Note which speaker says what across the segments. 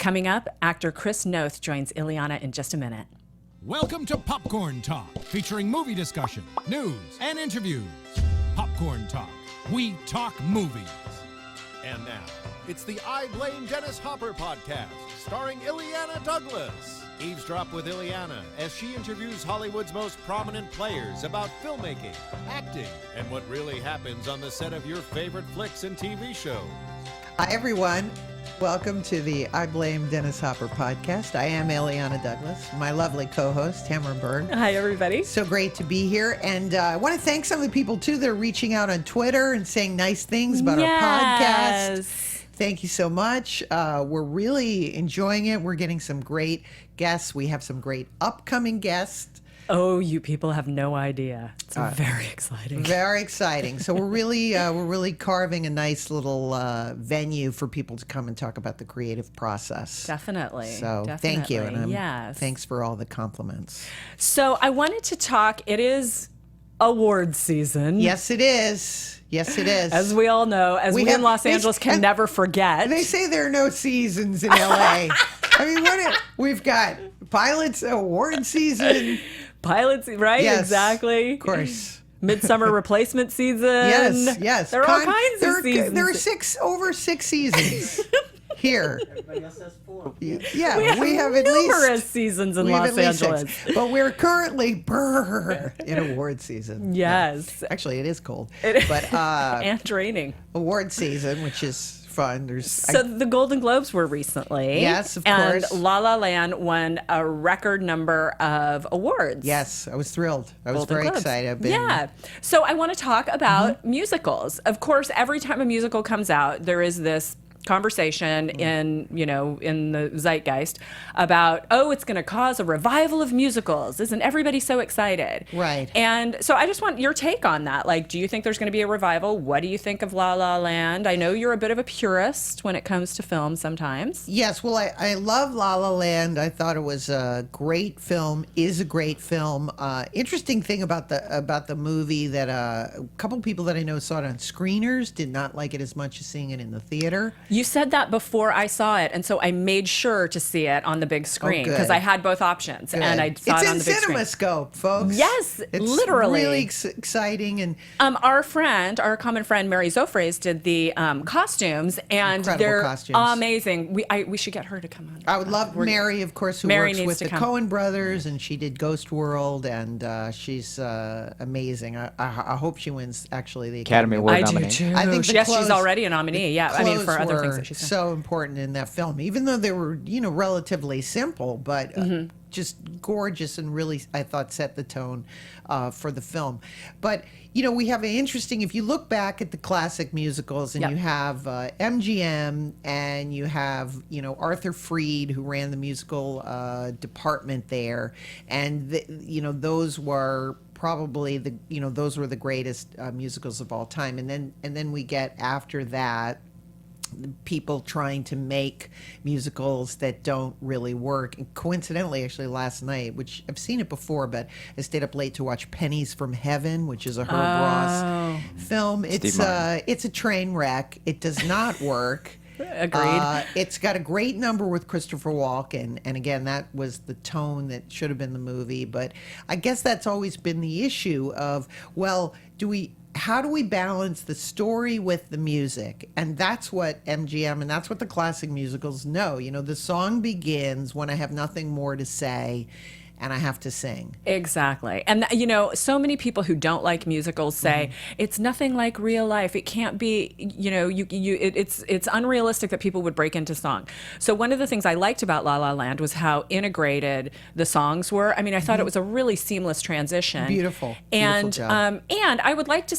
Speaker 1: Coming up, actor Chris Noth joins Illeana in just a minute.
Speaker 2: Welcome to Popcorn Talk, featuring movie discussion, news, and interviews. Popcorn Talk. We talk movies.
Speaker 3: And now, it's the I Blame Dennis Hopper podcast, starring Illeana Douglas. Eavesdrop with Illeana as she interviews Hollywood's most prominent players about filmmaking, acting, and what really happens on the set of your favorite flicks and TV shows.
Speaker 4: Hi, everyone. Welcome to the I Blame Dennis Hopper podcast. I am Illeana Douglas, my lovely co-host, Tamara Berg.
Speaker 1: Hi, everybody.
Speaker 4: So great to be here. And I want to thank some of the people, too, that are reaching out on Twitter and saying nice things about our podcast. Thank you so much. We're really enjoying it. We're getting some great guests. We have some great upcoming guests.
Speaker 1: Oh, you people have no idea. It's very exciting.
Speaker 4: Very exciting. So we're really carving a nice little venue for people to come and talk about the creative process.
Speaker 1: Definitely.
Speaker 4: So thank you. And
Speaker 1: yes.
Speaker 4: Thanks for all the compliments.
Speaker 1: So I wanted to talk, it is award season.
Speaker 4: Yes, it is. Yes, it is.
Speaker 1: As we all know, we in Los Angeles can never forget.
Speaker 4: They say there are no seasons in LA. I mean, we've got pilots award season.
Speaker 1: Pilots, right?
Speaker 4: Yes,
Speaker 1: exactly.
Speaker 4: Of course.
Speaker 1: Midsummer replacement season.
Speaker 4: Yes.
Speaker 1: There are all kinds of seasons.
Speaker 4: There are over six seasons here.
Speaker 5: Everybody else has 4.
Speaker 4: Yeah,
Speaker 1: we have
Speaker 4: at
Speaker 1: numerous
Speaker 4: least
Speaker 1: seasons in Los Angeles.
Speaker 4: 6. But we're currently in award season.
Speaker 1: Yes.
Speaker 4: Yeah. Actually, it is cold.
Speaker 1: But and raining.
Speaker 4: Award season, which is fun.
Speaker 1: The Golden Globes were recently.
Speaker 4: Yes, of course.
Speaker 1: And La La Land won a record number of awards.
Speaker 4: Yes, I was thrilled. I was
Speaker 1: Golden
Speaker 4: very
Speaker 1: Globes.
Speaker 4: excited.
Speaker 1: Yeah. So I want to talk about musicals. Of course, every time a musical comes out, there is this conversation in the zeitgeist about, it's going to cause a revival of musicals. Isn't everybody so excited?
Speaker 4: Right.
Speaker 1: And so I just want your take on that. Like, do you think there's going to be a revival? What do you think of La La Land? I know you're a bit of a purist when it comes to film sometimes.
Speaker 4: Yes. Well, I love La La Land. I thought it was a great film, is a great film. Interesting thing about the movie that a couple people that I know saw it on screeners, did not like it as much as seeing it in the theater.
Speaker 1: You said that before I saw it, and so I made sure to see it on the big screen because I had both options, and I saw it on the big screen.
Speaker 4: It's in CinemaScope, folks.
Speaker 1: Yes,
Speaker 4: it's
Speaker 1: literally.
Speaker 4: Really exciting. And
Speaker 1: our common friend Mary Zofres did the costumes, and they're
Speaker 4: costumes.
Speaker 1: Amazing. We should get her to come on.
Speaker 4: I would love Mary, of course, who works with the Coen brothers, and she did Ghost World, and she's amazing. I hope she wins actually the Academy
Speaker 5: Award
Speaker 1: nominee. I do too. I think she's already a nominee. Yeah, I mean for other things that she's done.
Speaker 4: So important in that film, even though they were relatively simple, but just gorgeous and really, I thought, set the tone for the film. But we have an interesting, if you look back at the classic musicals, and you have MGM, and you have Arthur Freed, who ran the musical department there, and those were probably those were the greatest musicals of all time. And then we get after that people trying to make musicals that don't really work. And coincidentally, actually last night, which I've seen it before, but I stayed up late to watch Pennies from Heaven, which is a Herb Ross film. It's a train wreck. It does not work.
Speaker 1: Agreed.
Speaker 4: It's got a great number with Christopher Walken, and again, that was the tone that should have been the movie. But I guess that's always been the issue of, how do we balance the story with the music? And that's what MGM and that's what the classic musicals know. The song begins when I have nothing more to say and I have to sing.
Speaker 1: Exactly. And, so many people who don't like musicals say, it's nothing like real life. It can't be, it's unrealistic that people would break into song. So one of the things I liked about La La Land was how integrated the songs were. I mean, I thought it was a really seamless transition.
Speaker 4: Beautiful.
Speaker 1: And,
Speaker 4: Beautiful job.
Speaker 1: And I would like to,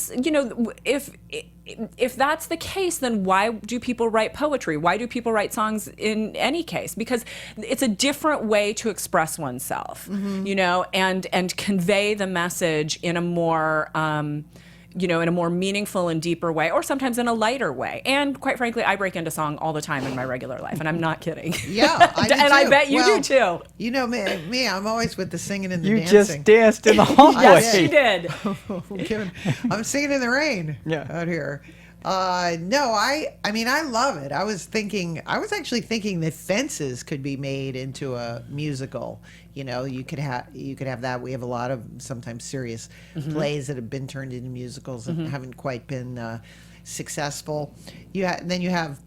Speaker 1: if that's the case, then why do people write poetry? Why do people write songs in any case? Because it's a different way to express oneself, and convey the message in a more, in a more meaningful and deeper way, or sometimes in a lighter way. And quite frankly, I break into song all the time in my regular life, and I'm not kidding.
Speaker 4: Yeah, I do
Speaker 1: and
Speaker 4: too.
Speaker 1: I bet you do too.
Speaker 4: Me, I'm always with the singing and the
Speaker 5: you
Speaker 4: dancing.
Speaker 5: You just danced in the hallway.
Speaker 1: Yes, she did.
Speaker 4: I'm singing in the rain out here. No, I mean, I love it. I was actually thinking that Fences could be made into a musical. You know, you could have that. We have a lot of sometimes serious plays that have been turned into musicals and haven't quite been successful. Then you have.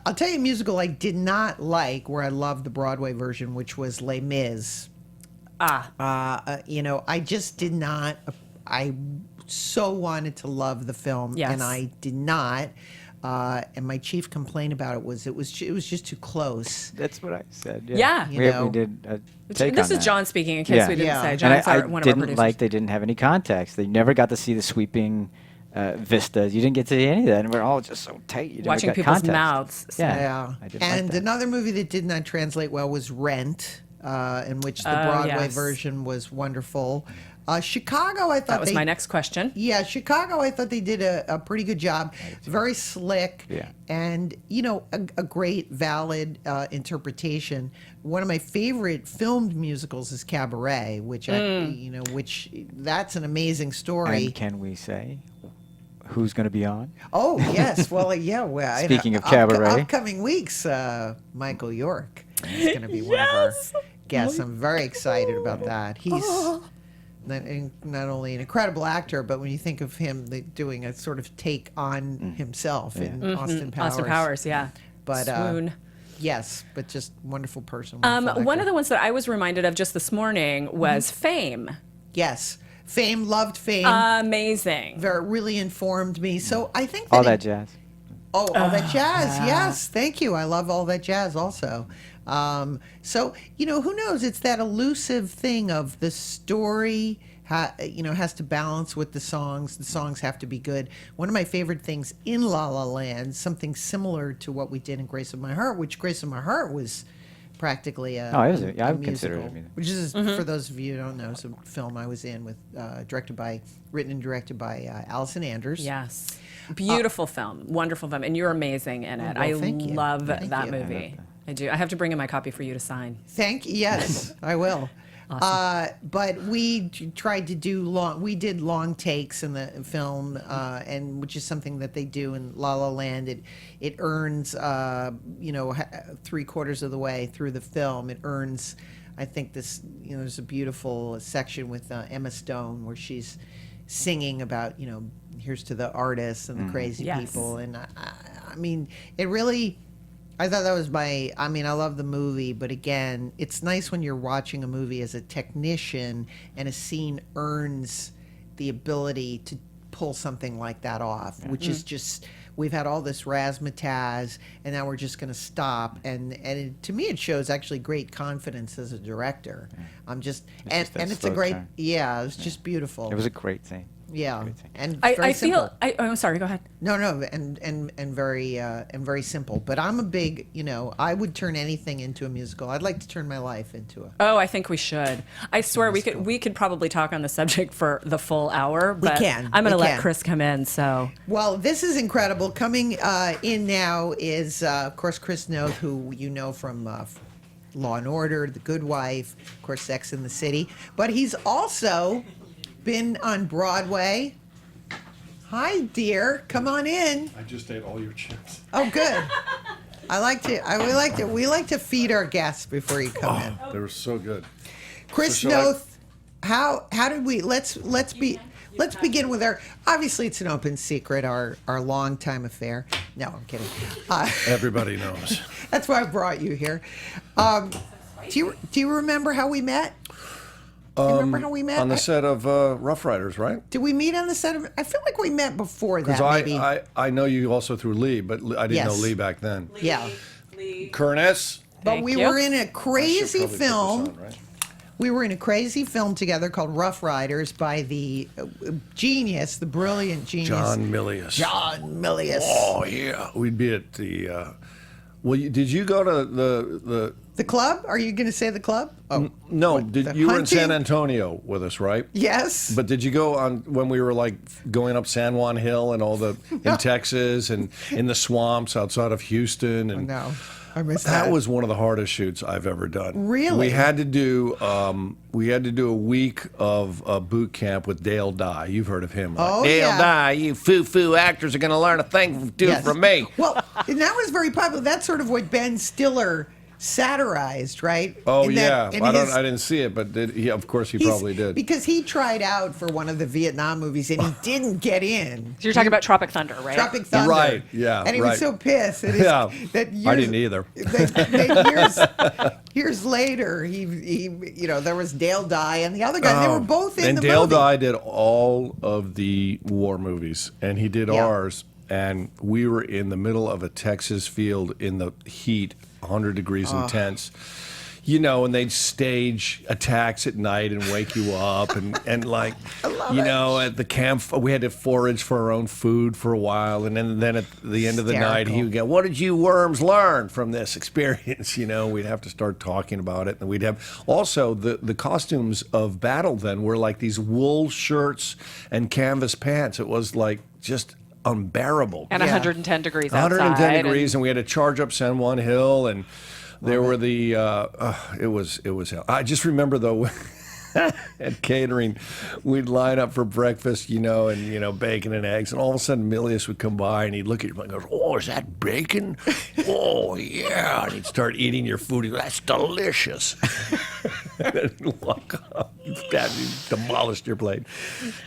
Speaker 4: I'll tell you a musical I did not like, where I loved the Broadway version, which was Les Mis. You know, I just did not. I so wanted to love the film, and I did not. And my chief complaint about it was just too close.
Speaker 5: That's what I said.
Speaker 1: Yeah.
Speaker 5: We did a take
Speaker 1: This
Speaker 5: on
Speaker 1: is
Speaker 5: that.
Speaker 1: John speaking, in case we didn't say.
Speaker 5: And
Speaker 1: John's
Speaker 5: I
Speaker 1: one of our
Speaker 5: didn't
Speaker 1: producers.
Speaker 5: like they didn't have any context. They never got to see the sweeping vistas. You didn't get to see any of that, and we're all just so tight. You never
Speaker 1: Watching
Speaker 5: got
Speaker 1: people's
Speaker 5: context.
Speaker 1: mouths. So.
Speaker 5: Yeah. I didn't like
Speaker 4: And
Speaker 5: that.
Speaker 4: another movie that did not translate well was Rent, in which the Broadway version was wonderful. Chicago, I thought
Speaker 1: That was my next question.
Speaker 4: Yeah, Chicago, I thought they did a pretty good job. Very slick, and you know, a great, valid interpretation. One of my favorite filmed musicals is Cabaret, which that's an amazing story.
Speaker 5: And can we say who's going to be on?
Speaker 4: Oh yes, well yeah. Well,
Speaker 5: Speaking of Cabaret,
Speaker 4: upcoming weeks, Michael York is going to be one of our guests. I'm very excited about that. He's not only an incredible actor, but when you think of him doing a sort of take on himself in Austin Powers.
Speaker 1: Austin Powers, yeah.
Speaker 4: But
Speaker 1: Swoon.
Speaker 4: yes, but just wonderful person.
Speaker 1: One of the ones that I was reminded of just this morning was Fame.
Speaker 4: Yes. Fame, loved Fame.
Speaker 1: Amazing.
Speaker 4: Really informed me. So I think
Speaker 5: all that jazz.
Speaker 4: Oh, all that jazz. Yes. Thank you. I love all that jazz also. So, you know, who knows? It's that elusive thing of the story, has to balance with the songs. The songs have to be good. One of my favorite things in La La Land, something similar to what we did in Grace of My Heart, which Grace of My Heart was practically a
Speaker 5: I would
Speaker 4: musical,
Speaker 5: consider it a musical.
Speaker 4: which is, for those of you who don't know, is a film I was in with, written and directed by Allison Anders.
Speaker 1: Yes. Beautiful film. Wonderful film. And you're amazing in it.
Speaker 4: Well, thank you.
Speaker 1: love
Speaker 4: Thank
Speaker 1: that
Speaker 4: you.
Speaker 1: movie. I do. I have to bring in my copy for you to sign.
Speaker 4: Yes, I will.
Speaker 1: Awesome.
Speaker 4: But we tried to do long takes in the film, and which is something that they do in La La Land. It earns, 3/4 of the way through the film, it earns, I think this, there's a beautiful section with Emma Stone where she's singing about, here's to the artists and the crazy people. And I mean, it really, I thought that was I love the movie, but again, it's nice when you're watching a movie as a technician and a scene earns the ability to pull something like that off, which is just, we've had all this razzmatazz and now we're just going to stop. And to me, it shows actually great confidence as a director. It's a great,
Speaker 5: turn.
Speaker 4: it was just beautiful.
Speaker 5: It was a great thing.
Speaker 4: Yeah, and
Speaker 1: I
Speaker 4: very simple.
Speaker 1: feel. I'm sorry. Go ahead.
Speaker 4: No, and very simple. But I'm a big, I would turn anything into a musical. I'd like to turn my life into a.
Speaker 1: Oh, I think we should. I swear we could probably talk on the subject for the full hour. But
Speaker 4: can.
Speaker 1: I'm going to
Speaker 4: We
Speaker 1: let
Speaker 4: can.
Speaker 1: Chris come in. So.
Speaker 4: Well, this is incredible. Coming in now is, of course, Chris Noth, who you know from Law and Order, The Good Wife, of course, Sex and the City. But he's also been on Broadway. Hi, dear. Come on in.
Speaker 6: I just ate all your chips.
Speaker 4: Oh, good. We like to feed our guests before you come in.
Speaker 6: They were so good.
Speaker 4: Chris
Speaker 6: So shall I-
Speaker 4: Noth, how did we? Let's begin with our. Obviously, it's an open secret. Our longtime affair. No, I'm kidding.
Speaker 6: Everybody knows.
Speaker 4: That's why I brought you here. Do you remember how we met? Do you remember how we met?
Speaker 6: On the set of Rough Riders, right?
Speaker 4: Did we meet on the set of? I feel like we met before that.
Speaker 6: Because
Speaker 4: Maybe.
Speaker 6: I know you also through Lee, but I didn't know
Speaker 4: Yes.
Speaker 6: Lee back then.
Speaker 4: Yeah.
Speaker 6: Kurness.
Speaker 4: But
Speaker 1: Thank
Speaker 4: we
Speaker 1: you.
Speaker 4: were in a
Speaker 6: I should
Speaker 4: crazy
Speaker 6: probably put this
Speaker 4: film.
Speaker 6: on, right?
Speaker 4: We were in a crazy film together called Rough Riders by the genius, the brilliant genius.
Speaker 6: John Milius.
Speaker 4: John Milius.
Speaker 6: Oh, yeah. We'd be at the... did you go to the...
Speaker 4: The club? Are you going to say the club? Oh,
Speaker 6: No,
Speaker 4: what, the
Speaker 6: you were in San
Speaker 4: hunting?
Speaker 6: Antonio with us, right?
Speaker 4: Yes.
Speaker 6: But did you go on when we were like going up San Juan Hill and all the in Texas and in the swamps outside of Houston and
Speaker 4: No. I missed
Speaker 6: That was one of the hardest shoots I've ever done.
Speaker 4: Really?
Speaker 6: We had to do a week of boot camp with Dale Dye. You've heard of him, right?
Speaker 4: Oh,
Speaker 6: Dale
Speaker 4: yeah.
Speaker 6: Dye, you foo-foo actors are going to learn a thing
Speaker 4: Yes.
Speaker 6: from me.
Speaker 4: Well, and that was very popular. That's sort of what Ben Stiller satirized, right?
Speaker 6: Oh,
Speaker 4: In that-
Speaker 6: yeah.
Speaker 4: in
Speaker 6: I
Speaker 4: his-
Speaker 6: didn't see it, but of course he
Speaker 4: he's-
Speaker 6: probably did.
Speaker 4: Because he tried out for one of the Vietnam movies and he didn't get in.
Speaker 1: So you're talking about Tropic Thunder, right?
Speaker 4: Tropic Thunder.
Speaker 6: Right, yeah,
Speaker 4: And he
Speaker 6: right.
Speaker 4: was so pissed that,
Speaker 6: Yeah,
Speaker 4: that
Speaker 6: I didn't either.
Speaker 4: Years later, he there was Dale Dye and the other guy. They were both in
Speaker 6: and
Speaker 4: the
Speaker 6: Dale
Speaker 4: movie.
Speaker 6: Dye did all of the war movies, and he did
Speaker 4: Yeah.
Speaker 6: ours. And we were in the middle of a Texas field in the heat, 100 degrees intense. And they'd stage attacks at night and wake you up, and like, at the camp, we had to forage for our own food for a while, and then at the end of the night, he would go, "What did you worms learn from this experience?" We'd have to start talking about it, and we'd have also the costumes of battle. Then were like these wool shirts and canvas pants. It was like just unbearable.
Speaker 1: And 110 degrees outside.
Speaker 6: 110 degrees, and we had to charge up San Juan Hill, and there were the it was hell. I just remember though at catering, we'd line up for breakfast, and bacon and eggs, and all of a sudden Milius would come by and he'd look at you and goes, "Oh, is that bacon? Oh yeah," and he'd start eating your food. He'd go, "That's delicious." And then he'd walk up, and he demolished your plate.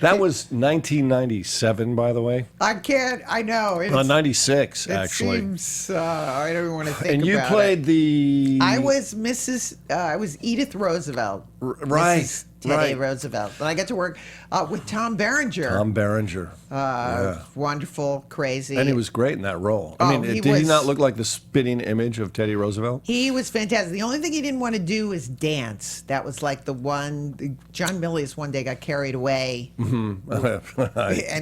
Speaker 6: That was 1997, by the way.
Speaker 4: I know.
Speaker 6: 96
Speaker 4: It
Speaker 6: actually.
Speaker 4: seems, I don't even want to think
Speaker 6: And you
Speaker 4: about
Speaker 6: played
Speaker 4: it.
Speaker 6: the.
Speaker 4: I was I was Edith Roosevelt.
Speaker 6: Right,
Speaker 4: Mrs. Teddy
Speaker 6: right.
Speaker 4: Roosevelt. And I got to work with Tom Berenger.
Speaker 6: Tom Berenger. Yeah.
Speaker 4: Wonderful, crazy.
Speaker 6: And he was great in that role.
Speaker 4: Oh,
Speaker 6: I mean,
Speaker 4: he
Speaker 6: did he
Speaker 4: was-
Speaker 6: not look like the spitting image of Teddy Roosevelt?
Speaker 4: He was fantastic. The only thing he didn't want to do was dance. That was like the one. John Milius one day got carried away. And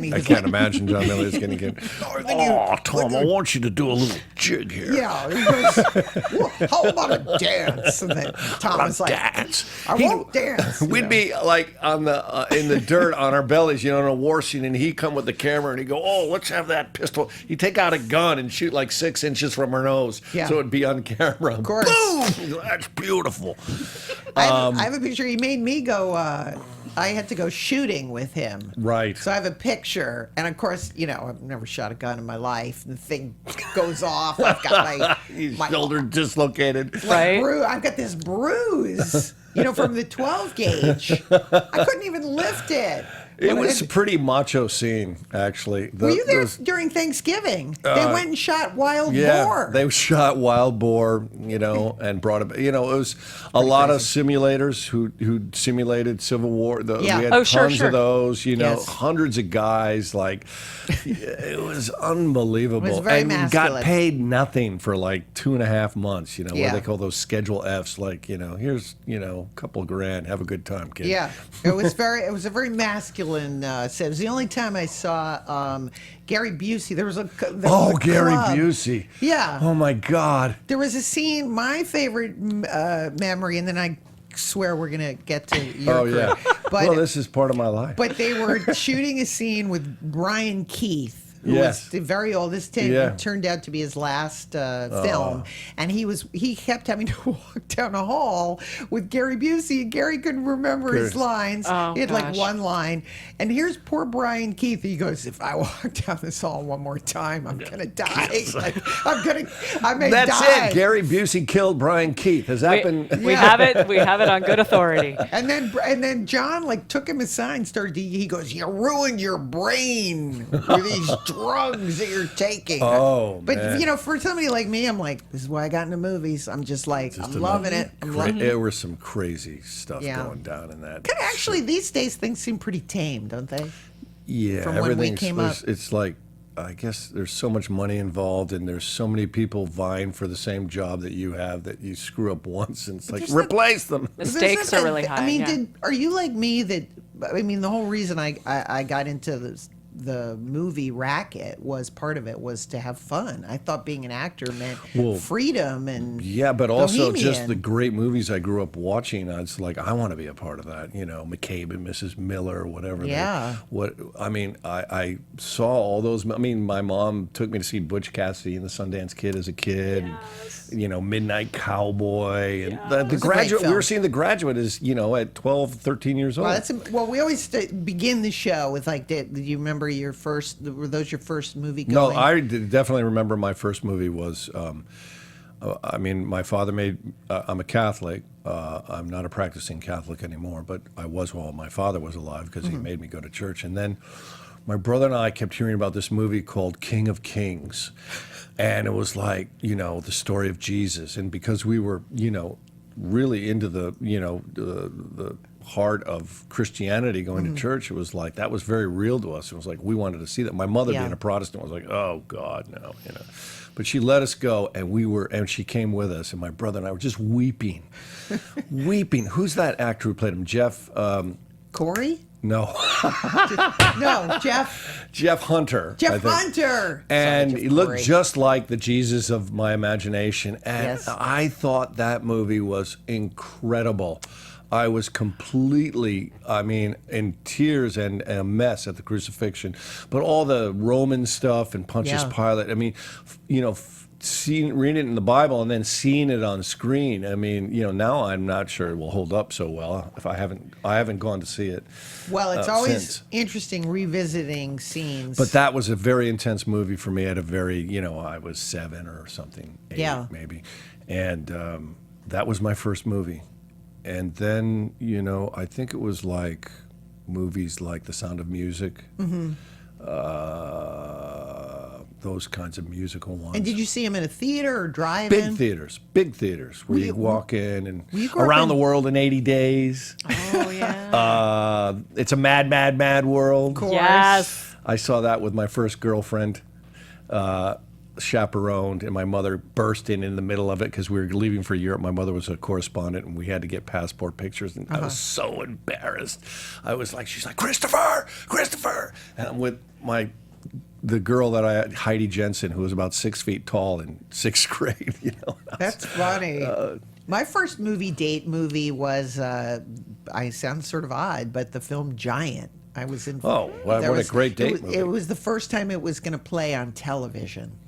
Speaker 4: he
Speaker 6: I
Speaker 4: was
Speaker 6: can't
Speaker 4: like-
Speaker 6: imagine John Milius getting get. Tom, I want you to do a little jig here.
Speaker 4: Yeah, he goes, "Well, how about a dance?" And then Tom was like,
Speaker 6: Dance.
Speaker 4: "I won't dance."
Speaker 6: We'd be like on the in the dirt on our bellies, in a war scene, and he'd come with the camera and he'd go, "Oh, let's have that pistol." He'd take out a gun and shoot like 6 inches from her nose,
Speaker 4: Yeah.
Speaker 6: so it'd be on camera. Of
Speaker 4: course.
Speaker 6: Boom! That's beautiful.
Speaker 4: I have a picture. He made me go. I had to go shooting with him.
Speaker 6: Right.
Speaker 4: So I have a picture, and of course, I've never shot a gun in my life. And the thing goes off. I've got
Speaker 6: His
Speaker 4: my
Speaker 6: shoulder dislocated.
Speaker 1: Right.
Speaker 4: I've got this bruise, from the 12 gauge. I couldn't even lift it.
Speaker 6: It was a pretty macho scene, actually.
Speaker 4: Were you there during Thanksgiving? They went and shot wild boar.
Speaker 6: They shot wild boar, and brought it. It was a lot of simulators who simulated Civil War. We
Speaker 4: Yeah.
Speaker 6: had
Speaker 1: Oh,
Speaker 6: tons
Speaker 1: sure.
Speaker 6: of those.
Speaker 4: Yes.
Speaker 6: Hundreds of guys. Like, it was unbelievable.
Speaker 4: It was very
Speaker 6: and
Speaker 4: masculine.
Speaker 6: got paid nothing for like 2.5 months. What
Speaker 4: Yeah.
Speaker 6: they call those Schedule Fs. Like, here's a couple grand. Have a good time, kid.
Speaker 4: Yeah, it was a very masculine set. It was the only time I saw Gary Busey. There was a
Speaker 6: Gary
Speaker 4: club.
Speaker 6: Busey.
Speaker 4: Yeah.
Speaker 6: Oh my God.
Speaker 4: There was a scene, my favorite memory, and then I swear we're gonna get to your
Speaker 6: Oh yeah.
Speaker 4: career.
Speaker 6: Well, this is part of my life.
Speaker 4: But they were shooting a scene with Brian Keith, who
Speaker 6: Yes.
Speaker 4: was very old. This turned out to be his last film, and he kept having to walk down a hall with Gary Busey, and Gary couldn't remember his lines.
Speaker 1: Oh,
Speaker 4: he had like
Speaker 1: gosh.
Speaker 4: one line, and here's poor Brian Keith. He goes, "If I walk down this hall one more time, I'm gonna die. I may
Speaker 6: That's
Speaker 4: die."
Speaker 6: it. Gary Busey killed Brian Keith. Has that been?
Speaker 1: We have it. We have it on good authority.
Speaker 4: And then John took him aside and started. He goes, "You ruined your brain with these drugs that you're taking."
Speaker 6: Oh,
Speaker 4: but
Speaker 6: man.
Speaker 4: for somebody like me, I'm like, this is why I got into movies. I'm just like, I'm loving it.
Speaker 6: There was some crazy stuff
Speaker 4: Yeah.
Speaker 6: going down in that.
Speaker 4: Actually, these days things seem pretty tame, don't they?
Speaker 6: Yeah,
Speaker 4: from when we
Speaker 6: everything's-
Speaker 4: came up.
Speaker 6: It's like, I guess there's so much money involved, and there's so many people vying for the same job that you have that you screw up once, and it's like,
Speaker 4: there's
Speaker 6: replace them.
Speaker 1: The stakes are really high.
Speaker 4: I mean,
Speaker 1: yeah.
Speaker 4: are you like me that? I mean, the whole reason I got into the movie racket was part of it, was to have fun. I thought being an actor meant freedom and
Speaker 6: yeah, but also
Speaker 4: bohemian.
Speaker 6: just the great movies I grew up watching. I was like, I want to be a part of that. You know, McCabe and Mrs. Miller, whatever.
Speaker 4: Yeah.
Speaker 6: I saw all those. I mean, my mom took me to see Butch Cassidy and the Sundance Kid as a kid.
Speaker 1: Yes.
Speaker 6: And, you know, Midnight Cowboy and the
Speaker 4: It was a great
Speaker 6: Graduate. We
Speaker 4: film.
Speaker 6: were seeing The Graduate as, you know, at 12, 13 years old.
Speaker 4: Well, we always begin the show with like, do you remember your first? Were those your first movie
Speaker 6: No,
Speaker 4: going?
Speaker 6: I definitely remember my first movie was, I mean, my father made, I'm a Catholic. I'm not a practicing Catholic anymore, but I was while my father was alive because he made me go to church. And then my brother and I kept hearing about this movie called King of Kings. And it was like, you know, the story of Jesus. And because we were, you know, really into the, you know, the heart of Christianity, going to church, it was like, that was very real to us. It was like, we wanted to see that. My mother being a Protestant was like, oh God, no, you know. But she let us go, and she came with us, and my brother and I were just weeping. Weeping. Who's that actor who played him? Jeff,
Speaker 4: Corey?
Speaker 6: no.
Speaker 4: No, Jeff.
Speaker 6: Jeff Hunter. I
Speaker 4: Jeff
Speaker 6: think.
Speaker 4: Hunter.
Speaker 6: And
Speaker 4: Sorry,
Speaker 6: he
Speaker 4: Jeff
Speaker 6: looked
Speaker 4: Corey.
Speaker 6: just like the Jesus of my imagination. And
Speaker 4: Yes.
Speaker 6: I thought that movie was incredible. I was completely, I mean, in tears and a mess at the crucifixion. But all the Roman stuff and Pontius Pilate, I mean, you know, reading it in the Bible and then seeing it on screen. I mean, you know, now I'm not sure it will hold up so well. If I haven't gone to see it.
Speaker 4: Well, it's always
Speaker 6: since.
Speaker 4: interesting revisiting scenes.
Speaker 6: But that was a very intense movie for me at a very, you know, I was 7 or something, 8 maybe. And that was my first movie. And then, you know, I think it was like movies like The Sound of Music, those kinds of musical ones.
Speaker 4: And did you see him in a theater or drive-in?
Speaker 6: Big theaters, where you walk in and
Speaker 4: you grew up
Speaker 6: Around
Speaker 4: in-
Speaker 6: the World in 80 Days.
Speaker 1: Oh, yeah.
Speaker 6: It's a mad, mad, mad world.
Speaker 4: Course.
Speaker 1: Yes.
Speaker 6: I saw that with my first girlfriend, chaperoned, and my mother burst in the middle of it because we were leaving for Europe. My mother was a correspondent, and we had to get passport pictures, and I was so embarrassed. I was like, she's like, Christopher! And I'm with the girl that I had, Heidi Jensen, who was about 6 feet tall in 6th grade, you know.
Speaker 4: That's funny. My first date movie was, I sound sort of odd, but the film Giant. I was in.
Speaker 6: Oh, what a great date movie.
Speaker 4: It was the first time it was going to play on television.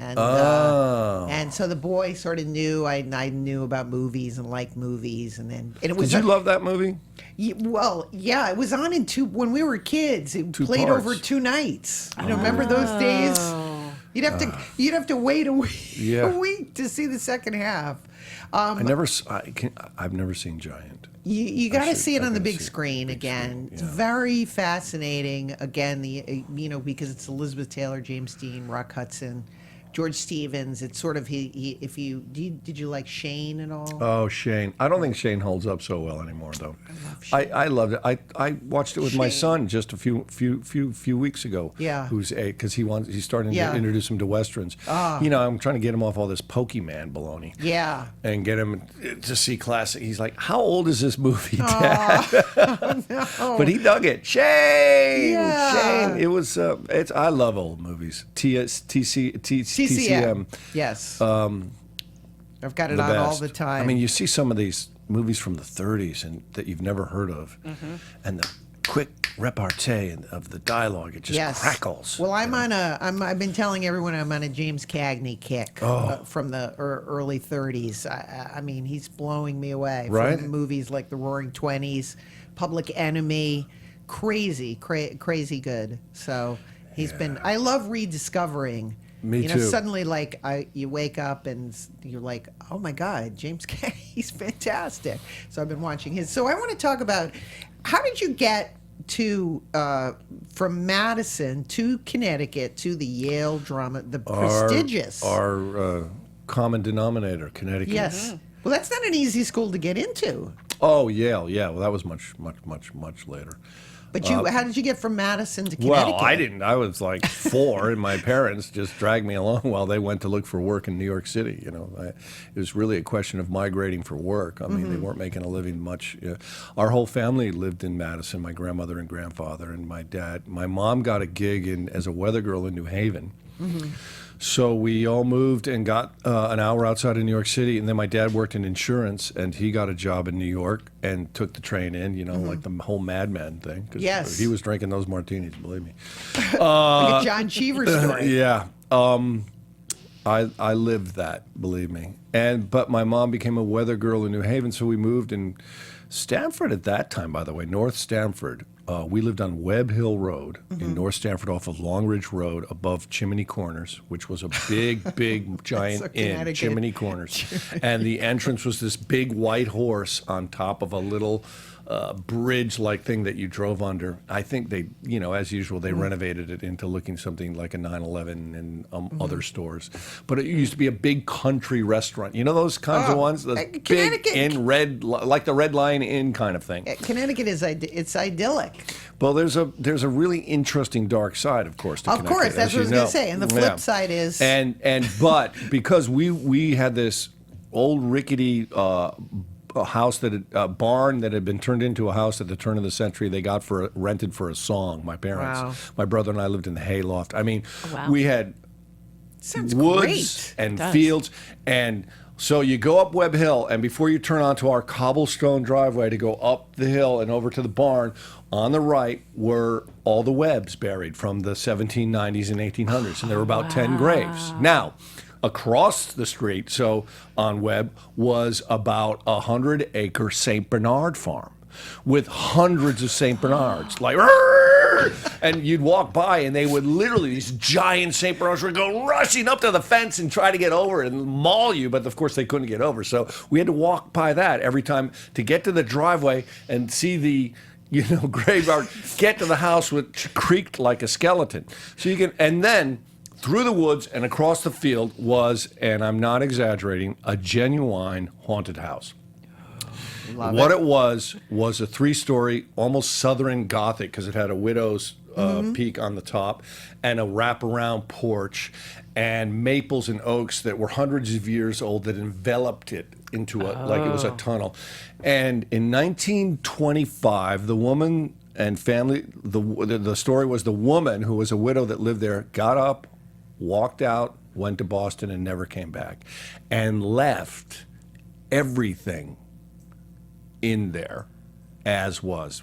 Speaker 4: And, and so the boy sort of knew I knew about movies and liked movies, and it was.
Speaker 6: Did you love that movie?
Speaker 4: Well, yeah, it was on in when we were kids. It
Speaker 6: Two
Speaker 4: played
Speaker 6: parts.
Speaker 4: over 2 nights. You know, remember those days? You'd have to wait a week,
Speaker 6: Yeah.
Speaker 4: a week to see the second half.
Speaker 6: I've never seen Giant.
Speaker 4: You got to see it
Speaker 6: I
Speaker 4: on the
Speaker 6: gotta
Speaker 4: big
Speaker 6: see it.
Speaker 4: screen
Speaker 6: Big
Speaker 4: again.
Speaker 6: screen,
Speaker 4: It's
Speaker 6: yeah.
Speaker 4: very fascinating. Again, because it's Elizabeth Taylor, James Dean, Rock Hudson, George Stevens. It's sort of did you like Shane at all?
Speaker 6: Oh, Shane. I don't think Shane holds up so well anymore, though. I loved it. I watched it with my son just a few weeks ago.
Speaker 4: Yeah.
Speaker 6: Because he's starting
Speaker 4: Yeah.
Speaker 6: to introduce him to westerns. You know, I'm trying to get him off all this Pokemon baloney.
Speaker 4: Yeah.
Speaker 6: And get him to see classic. He's like, how old is this movie, Dad? But he dug it. Shane!
Speaker 4: Yeah.
Speaker 6: Shane! It was, I love old movies. TCM.
Speaker 4: Yes. I've got it
Speaker 6: The
Speaker 4: on all
Speaker 6: best.
Speaker 4: the time.
Speaker 6: I mean, you see some of these movies from the 30s and that you've never heard of, and the quick repartee of the dialogue, it just crackles.
Speaker 4: Well, I've been telling everyone I'm on a James Cagney kick from the early 30s. I mean, he's blowing me away.
Speaker 6: Right.
Speaker 4: From movies like The Roaring Twenties, Public Enemy, crazy good. So he's been. I love rediscovering.
Speaker 6: Me too.
Speaker 4: Suddenly, like you wake up and you're like, oh my God, James Cagney, he's fantastic. So I've been watching his. So I want to talk about how did you get to from Madison to Connecticut to the Yale drama, the prestigious.
Speaker 6: Our common denominator, Connecticut.
Speaker 4: Yes. Well, that's not an easy school to get into.
Speaker 6: Oh, Yale. Yeah. Well, that was much later.
Speaker 4: But how did you get from Madison to Connecticut?
Speaker 6: Well, I didn't. I was like 4, and my parents just dragged me along while they went to look for work in New York City. It was really a question of migrating for work. I mean, they weren't making a living much. Our whole family lived in Madison, my grandmother and grandfather and my dad. My mom got a gig as a weather girl in New Haven. So we all moved and got an hour outside of New York City, and then my dad worked in insurance, and he got a job in New York and took the train in, like the whole Mad Men thing. 'Cause
Speaker 4: Yes.
Speaker 6: he was drinking those martinis, believe me.
Speaker 4: Like a John Cheever story.
Speaker 6: Yeah. I lived that, believe me. But my mom became a weather girl in New Haven, so we moved in Stamford at that time, by the way, North Stamford. We lived on Webb Hill Road in North Stamford off of Long Ridge Road above Chimney Corners, which was a big, giant inn, Chimney Corners. And the entrance was this big white horse on top of a little bridge-like thing that you drove under. I think they, as usual, they renovated it into looking something like a 9/11 and other stores. But it used to be a big country restaurant. You know those kinds of ones? Those big inn, like the Red Lion Inn kind of thing.
Speaker 4: Connecticut it's idyllic.
Speaker 6: Well, there's a really interesting dark side, of course, to Connecticut.
Speaker 4: Of course, that's what I was going to say. And the flip side is...
Speaker 6: But because we had this old rickety... a house a barn that had been turned into a house at the turn of the century. They got rented for a song. My parents, my brother and I lived in the hayloft. I mean, we had woods and fields, and so you go up Webb Hill, and before you turn onto our cobblestone driveway to go up the hill and over to the barn, on the right were all the Webbs buried from the 1790s and 1800s, and there were about 10 graves. Now, across the street, so on Webb, was about 100-acre St. Bernard farm with hundreds of St. Bernards, like, and you'd walk by and they would literally, these giant St. Bernards would go rushing up to the fence and try to get over and maul you, but of course they couldn't get over. So we had to walk by that every time to get to the driveway and see the graveyard, get to the house, which creaked like a skeleton. So and then through the woods and across the field was, and I'm not exaggerating, a genuine haunted house. What it was a 3-story, almost Southern Gothic, because it had a widow's peak on the top and a wraparound porch and maples and oaks that were hundreds of years old that enveloped it into like it was a tunnel. And in 1925, the woman and family, the story was the woman who was a widow that lived there got up, walked out, went to Boston, and never came back, and left everything in there as was.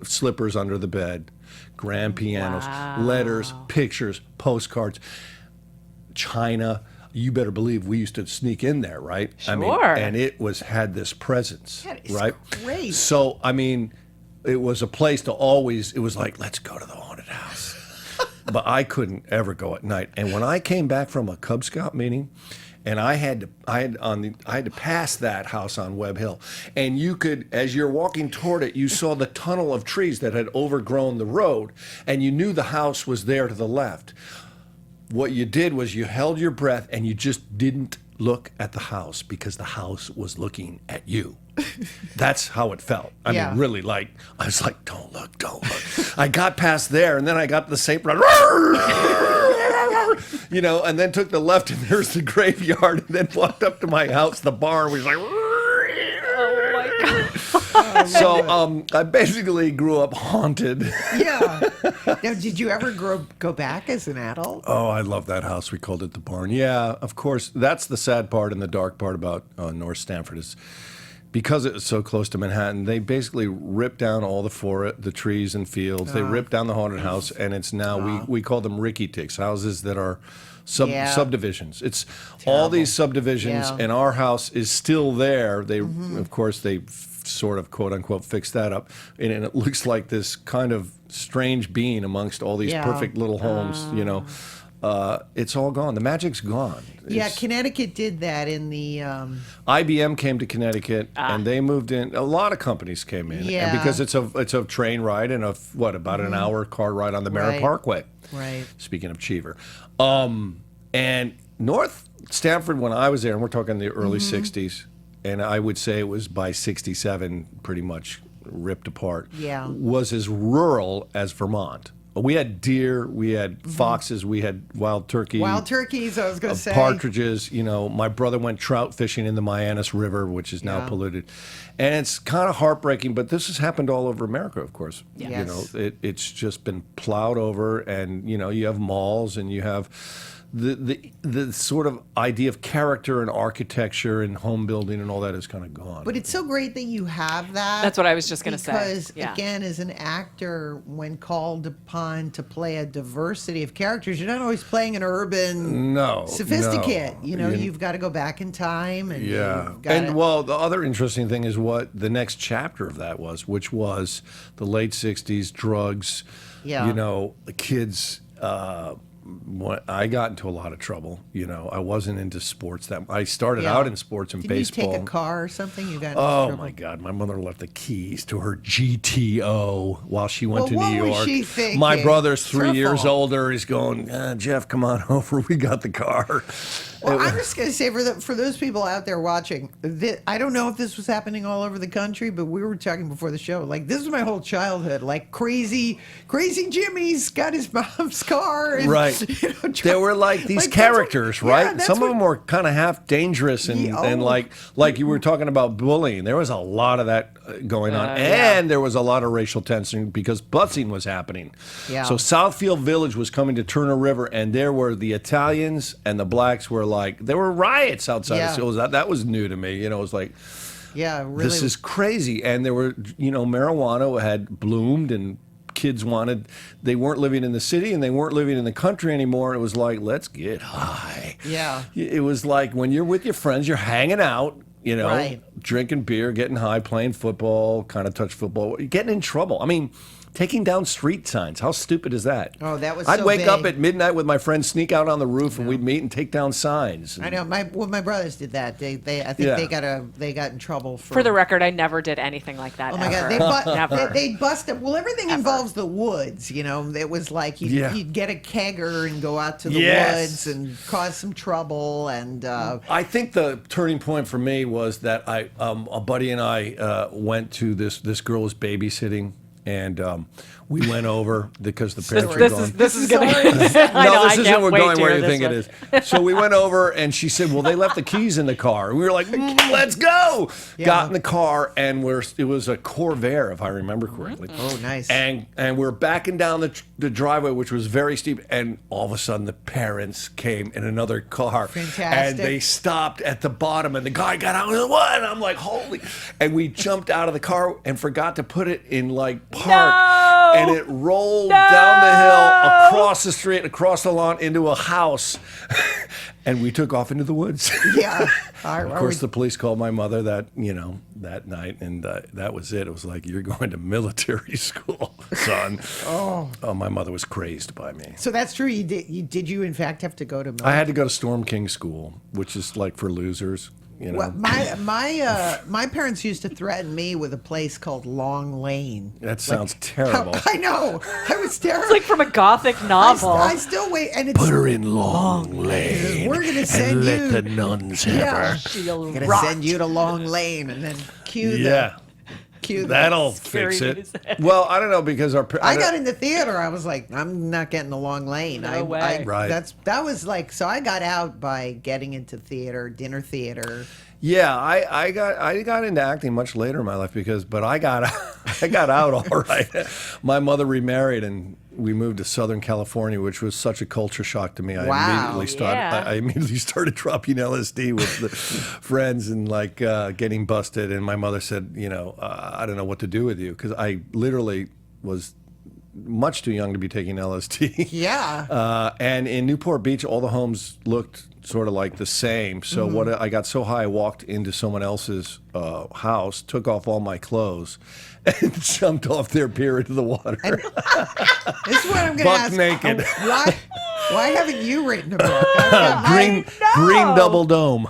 Speaker 6: Slippers under the bed, grand pianos, letters, pictures, postcards, china. You better believe we used to sneak in there, right?
Speaker 1: Sure.
Speaker 6: I mean, and it had this presence,
Speaker 4: That is
Speaker 6: right?
Speaker 4: great.
Speaker 6: So, I mean, it was a place to always, it was like, let's go to the haunted house. But I couldn't ever go at night. And when I came back from a Cub Scout meeting, and I had to pass that house on Webb Hill, and you could, as you're walking toward it, you saw the tunnel of trees that had overgrown the road, and you knew the house was there to the left. What you did was you held your breath and you just didn't look at the house because the house was looking at you. That's how it felt. I mean, really, like, I was like, don't look. I got past there, and then I got the St. Bernard, and then took the left, and there's the graveyard, and then walked up to my house, the barn, was like,
Speaker 1: Oh my God.
Speaker 6: So I basically grew up haunted.
Speaker 4: Yeah. Now, did you ever go back as an adult?
Speaker 6: Oh, I love that house. We called it the barn. Yeah, of course. That's the sad part and the dark part about North Stamford is because it was so close to Manhattan, they basically ripped down all the trees and fields. They ripped down the haunted house, and it's now, we call them Ricky Ticks, houses that are subdivisions. It's all these subdivisions, and our house is still there. They, of course, they sort of, quote unquote, fixed that up, and it looks like this kind of strange being amongst all these perfect little homes, it's all gone. The magic's gone.
Speaker 4: Connecticut did that in the...
Speaker 6: IBM came to Connecticut, and they moved in. A lot of companies came in.
Speaker 4: Yeah.
Speaker 6: And because it's a train ride and about an hour car ride on the Merritt Parkway.
Speaker 4: Right.
Speaker 6: Speaking of Cheever. And North Stamford, when I was there, and we're talking the early 60s, and I would say it was by 67 pretty much ripped apart,
Speaker 4: Yeah.
Speaker 6: was as rural as Vermont. We had deer, we had foxes, we had wild turkey.
Speaker 4: Wild turkeys, I was going to say.
Speaker 6: Partridges. My brother went trout fishing in the Mianus River, which is now polluted. And it's kind of heartbreaking, but this has happened all over America, of course.
Speaker 4: Yes.
Speaker 6: It's just been plowed over, and, you have malls, and you have the sort of idea of character and architecture and home building and all that is kind of gone.
Speaker 4: But it's so great that you have that.
Speaker 1: That's what I was just going to say.
Speaker 4: Because, again, as an actor, when called upon to play a diversity of characters, you're not always playing an urban sophisticate. You've got to go back in time. And
Speaker 6: the other interesting thing is what the next chapter of that was, which was the late 60s, drugs, the kids... I got into a lot of trouble. I wasn't into sports. I started out in sports and baseball.
Speaker 4: Did you take a car or something? You got
Speaker 6: Oh my God! My mother left the keys to her GTO while she went to New York.
Speaker 4: What was she thinking?
Speaker 6: My brother's
Speaker 4: It's
Speaker 6: 3
Speaker 4: her
Speaker 6: years
Speaker 4: fault.
Speaker 6: older. He's going, Jeff, come on over. We got the car.
Speaker 4: Well, I'm just going to say for those people out there watching, I don't know if this was happening all over the country, but we were talking before the show. Like, this is my whole childhood. Like, crazy Jimmy's got his mom's car. And,
Speaker 6: Right. There were like these characters, right?
Speaker 4: that's
Speaker 6: Some of
Speaker 4: what-
Speaker 6: them were kind of half dangerous and like you were talking about bullying. There was a lot of that going on, and there was a lot of racial tension because busing was happening.
Speaker 4: Yeah.
Speaker 6: So Southfield Village was coming to Turner River, and there were the Italians and the blacks were there were riots outside of schools. That was new to me. It was like,
Speaker 4: really.
Speaker 6: this is crazy. And there were, marijuana had bloomed and kids they weren't living in the city and they weren't living in the country anymore. It was like, let's get high.
Speaker 4: Yeah.
Speaker 6: It was like when you're with your friends, you're hanging out,
Speaker 4: Right.
Speaker 6: drinking beer, getting high, playing football, kind of touch football, you're getting in trouble. I mean, taking down street signs. How stupid is that?
Speaker 4: Oh, that was
Speaker 6: I'd
Speaker 4: so
Speaker 6: wake up
Speaker 4: big.
Speaker 6: at midnight with my friends, sneak out on the roof, and we'd meet and take down signs.
Speaker 4: I know. My brothers did that. I think they got in trouble
Speaker 7: For the record, I never did anything like that.
Speaker 4: Oh my
Speaker 7: ever.
Speaker 4: God! They busted. Well, everything involves the woods. It was like you'd get a kegger and go out to the woods and cause some trouble. And
Speaker 6: I think the turning point for me was that a buddy and I went to this girl was babysitting. And we went over because the parents were gone.
Speaker 7: This is going to.
Speaker 6: No, this isn't we're going where you think
Speaker 7: one.
Speaker 6: it is. So we went over, and she said, "Well, they left the keys in the car." And we were like, "Let's go!"
Speaker 4: Yeah.
Speaker 6: Got in the car, and it was a Corvair, if I remember correctly.
Speaker 4: Oh, nice.
Speaker 6: And we're backing down the driveway, which was very steep, and all of a sudden the parents came in another car.
Speaker 4: Fantastic.
Speaker 6: And they stopped at the bottom, and the guy got out. And what? And I'm like, "Holy!" And we jumped out of the car and forgot to put it in park, and it rolled down the hill, across the street, across the lawn, into a house, and we took off into the woods.
Speaker 4: yeah.
Speaker 6: Of course, the police called my mother that night, and that was it. It was like, "You're going to military school, son." Oh, my mother was crazed by me.
Speaker 4: So that's true. Did you in fact have to go to?
Speaker 6: I had to go to Storm King School, which is like for losers.
Speaker 4: Well, my parents used to threaten me with a place called Long Lane.
Speaker 6: That sounds terrible.
Speaker 4: I know. I was terrible.
Speaker 7: It's like from a gothic novel.
Speaker 4: I still wait, and it's
Speaker 6: Put her in Long Lane.
Speaker 4: We're gonna send
Speaker 6: and
Speaker 4: you.
Speaker 6: let the nuns have
Speaker 4: Yeah.
Speaker 6: her.
Speaker 7: She'll
Speaker 4: We're gonna
Speaker 7: rot.
Speaker 4: send you to Long Lane, and then cue
Speaker 6: Yeah.
Speaker 4: the.
Speaker 6: That'll
Speaker 7: Scary
Speaker 6: fix it.
Speaker 7: music.
Speaker 6: Well, I don't know because
Speaker 4: I got into theater. I was like, I'm not getting the Long Lane.
Speaker 7: No way.
Speaker 6: Right.
Speaker 4: That was like, so I got out by getting into theater, dinner theater.
Speaker 6: Yeah, I got into acting much later in my life but I got out all right. My mother remarried and we moved to Southern California, which was such a culture shock to me.
Speaker 4: Wow.
Speaker 6: I immediately started dropping LSD with the friends and getting busted. And my mother said, I don't know what to do with you because I literally was much too young to be taking LSD.
Speaker 4: Yeah.
Speaker 6: And in Newport Beach, all the homes looked sort of like the same. So I got so high, I walked into someone else's house, took off all my clothes, and jumped off their pier into the water.
Speaker 4: This is what I'm going to
Speaker 6: Buck
Speaker 4: ask.
Speaker 6: naked.
Speaker 4: Why haven't you written a book?
Speaker 6: Green double dome.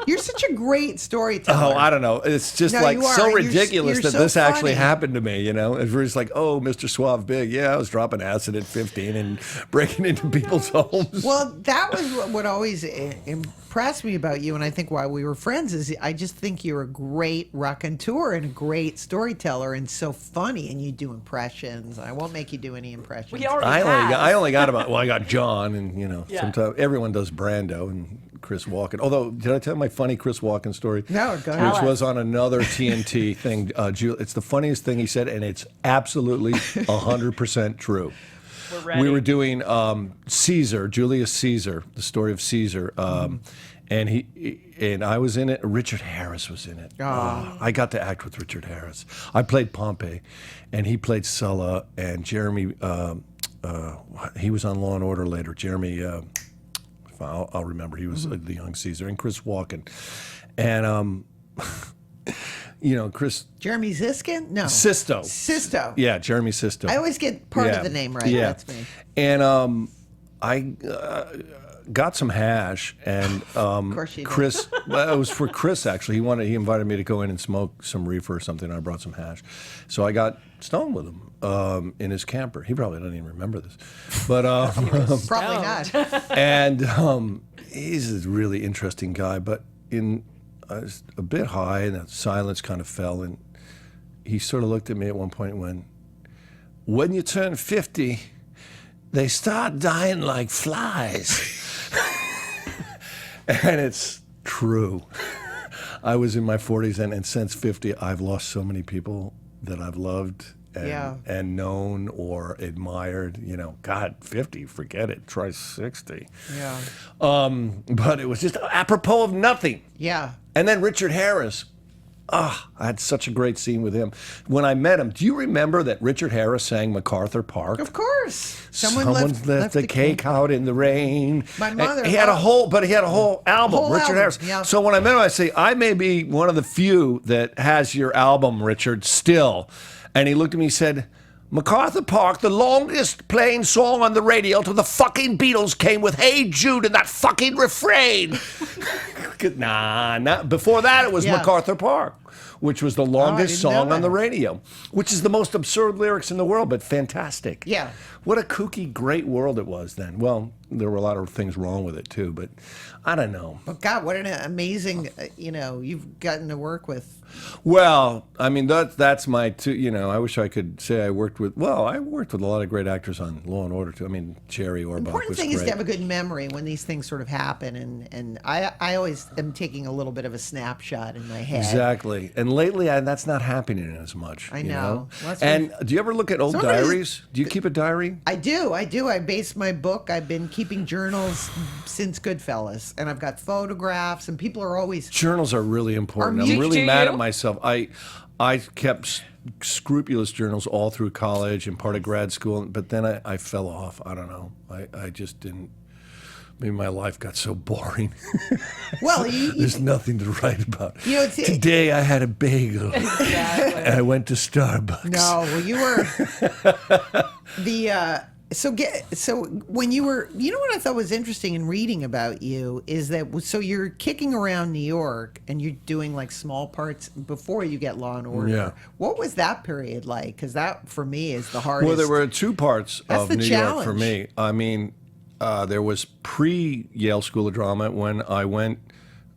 Speaker 4: You're such a great storyteller.
Speaker 6: Oh, I don't know. It's just
Speaker 4: No,
Speaker 6: like
Speaker 4: you are.
Speaker 6: so
Speaker 4: You're
Speaker 6: ridiculous that
Speaker 4: so
Speaker 6: this actually
Speaker 4: funny.
Speaker 6: happened to me, you know? It's just like, oh, Mr. Suave Big. Yeah, I was dropping acid at 15 and breaking into people's homes.
Speaker 4: Well, that was what always impressed me about you, and I think why we were friends is I just think you're a great raconteur and a great storyteller and so funny, and you do impressions. I won't make you do any impressions.
Speaker 7: We already
Speaker 6: I only got about, well, I got John, and, you know,
Speaker 7: Yeah.
Speaker 6: sometimes everyone does Brando and Chris Walken. Although, did I tell my funny Chris Walken story?
Speaker 4: No, go ahead.
Speaker 6: Which
Speaker 7: Tell
Speaker 6: was on another TNT thing. It's the funniest thing he said, and it's absolutely 100% true.
Speaker 7: We're ready.
Speaker 6: We were doing Caesar, Julius Caesar, the story of Caesar, and I was in it. Richard Harris was in it. I got to act with Richard Harris. I played Pompey, and he played Sulla, and Jeremy. He was on Law and Order later. Jeremy. I'll remember. He was the young Caesar, and Chris Walken, and you know, Chris
Speaker 4: Jeremy Ziskin? No.
Speaker 6: Sisto. Yeah, Jeremy Sisto.
Speaker 4: I always get part of the name right.
Speaker 6: Yeah.
Speaker 4: That's me.
Speaker 6: And I got some hash, and
Speaker 4: course you did.
Speaker 6: Chris. Well, it was for Chris actually. He invited me to go in and smoke some reefer or something. And I brought some hash, so I got stoned with him in his camper. He probably doesn't even remember this, but
Speaker 4: Probably not.
Speaker 6: and he's a really interesting guy. But I was a bit high, and that silence kind of fell, and he sort of looked at me at one point and went, "When you turn 50, they start dying like flies." And it's true. I was in my 40s, and since 50, I've lost so many people that I've loved and known or admired. You know, God, 50, forget it. Try 60.
Speaker 4: Yeah.
Speaker 6: But it was just apropos of nothing.
Speaker 4: Yeah.
Speaker 6: And then Richard Harris. I had such a great scene with him. When I met him, do you remember that Richard Harris sang MacArthur Park?
Speaker 4: Of course.
Speaker 6: Someone left the cake out in the rain.
Speaker 4: My
Speaker 6: And
Speaker 4: mother
Speaker 6: he had a
Speaker 4: loved-
Speaker 6: whole album,
Speaker 4: Whole
Speaker 6: Richard
Speaker 4: album,
Speaker 6: Harris.
Speaker 4: yeah.
Speaker 6: So when I met him, I say, I may be one of the few that has your album, Richard, still. And he looked at me and said, MacArthur Park, the longest playing song on the radio till the fucking Beatles came with Hey Jude and that fucking refrain. Nah. Before that, it was
Speaker 4: Yeah.
Speaker 6: MacArthur Park, which was the longest
Speaker 4: didn't know
Speaker 6: song on
Speaker 4: that.
Speaker 6: the radio, which is the most absurd lyrics in the world, but fantastic.
Speaker 4: Yeah.
Speaker 6: What a kooky, great world it was then. Well, there were a lot of things wrong with it, too, but I don't know.
Speaker 4: But God, what an amazing, you've gotten to work with.
Speaker 6: Well, I mean, that's my I wish I could say I worked with a lot of great actors on Law and Order, too. I mean, Jerry Orbach
Speaker 4: Important
Speaker 6: was
Speaker 4: thing
Speaker 6: great.
Speaker 4: is to have a good memory when these things sort of happen, and I always am taking a little bit of a snapshot in my head.
Speaker 6: Exactly. And lately, that's not happening as much.
Speaker 4: I
Speaker 6: you
Speaker 4: know. Well, that's
Speaker 6: And do you ever look at old
Speaker 4: Somebody's-
Speaker 6: diaries? Do you keep a diary?
Speaker 4: I do. I base my book. I've been keeping journals since Goodfellas, and I've got photographs, and people are always.
Speaker 6: Journals are really important.
Speaker 4: Are
Speaker 6: I'm
Speaker 4: you-
Speaker 6: really
Speaker 7: do
Speaker 6: mad
Speaker 7: you?
Speaker 6: at myself. I kept scrupulous journals all through college and part of grad school, but then I fell off. I don't know. I just didn't. Maybe my life got so boring.
Speaker 4: Well,
Speaker 6: There's nothing to write about.
Speaker 4: You know, it's-
Speaker 6: Today I had a bagel. And I went to Starbucks.
Speaker 4: No, well, you were so when you were, what I thought was interesting in reading about you is that you're kicking around New York and you're doing like small parts before you get Law and Order.
Speaker 6: Yeah.
Speaker 4: What was that period like? Because that for me is the hardest.
Speaker 6: Well, there were two parts
Speaker 4: That's
Speaker 6: of
Speaker 4: the
Speaker 6: New York for
Speaker 4: challenge.
Speaker 6: me. I mean, there was pre-Yale School of Drama when I went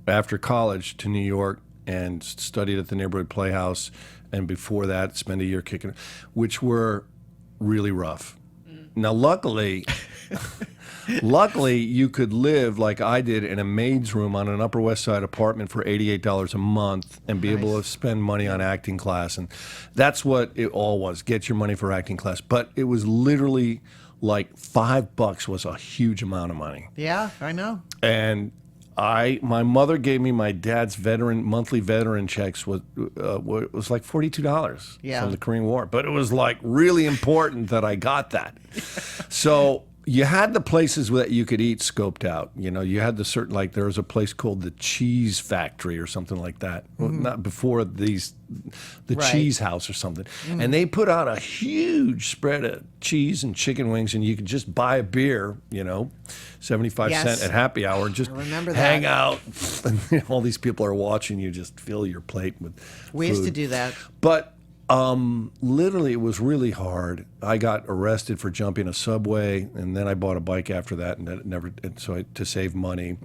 Speaker 6: after college to New York and studied at the Neighborhood Playhouse, and before that, spent a year kicking, which were really rough. Now, luckily, you could live like I did in a maid's room on an Upper West Side apartment for $88 a month and be able to spend money on acting class. And that's what it all was, get your money for acting class. But it was literally like $5 was a huge amount of money.
Speaker 4: Yeah, I know.
Speaker 6: And my mother gave me my dad's monthly veteran checks was like $42
Speaker 4: Yeah.
Speaker 6: from the Korean War, but it was like really important that I got that. So you had the places that you could eat scoped out. You know, you had the certain, like there was a place called the Cheese Factory or something like that. Well, not before the
Speaker 4: Right.
Speaker 6: Cheese House or something. And they put out a huge spread of cheese and chicken wings, and you could just buy a beer, you know, 75
Speaker 4: Yes.
Speaker 6: cent at happy hour, and just
Speaker 4: remember
Speaker 6: hang
Speaker 4: that.
Speaker 6: out. And all these people are watching you just fill your plate with
Speaker 4: We used to
Speaker 6: food.
Speaker 4: do that.
Speaker 6: But literally, it was really hard. I got arrested for jumping a subway, and then I bought a bike after that, and to save money.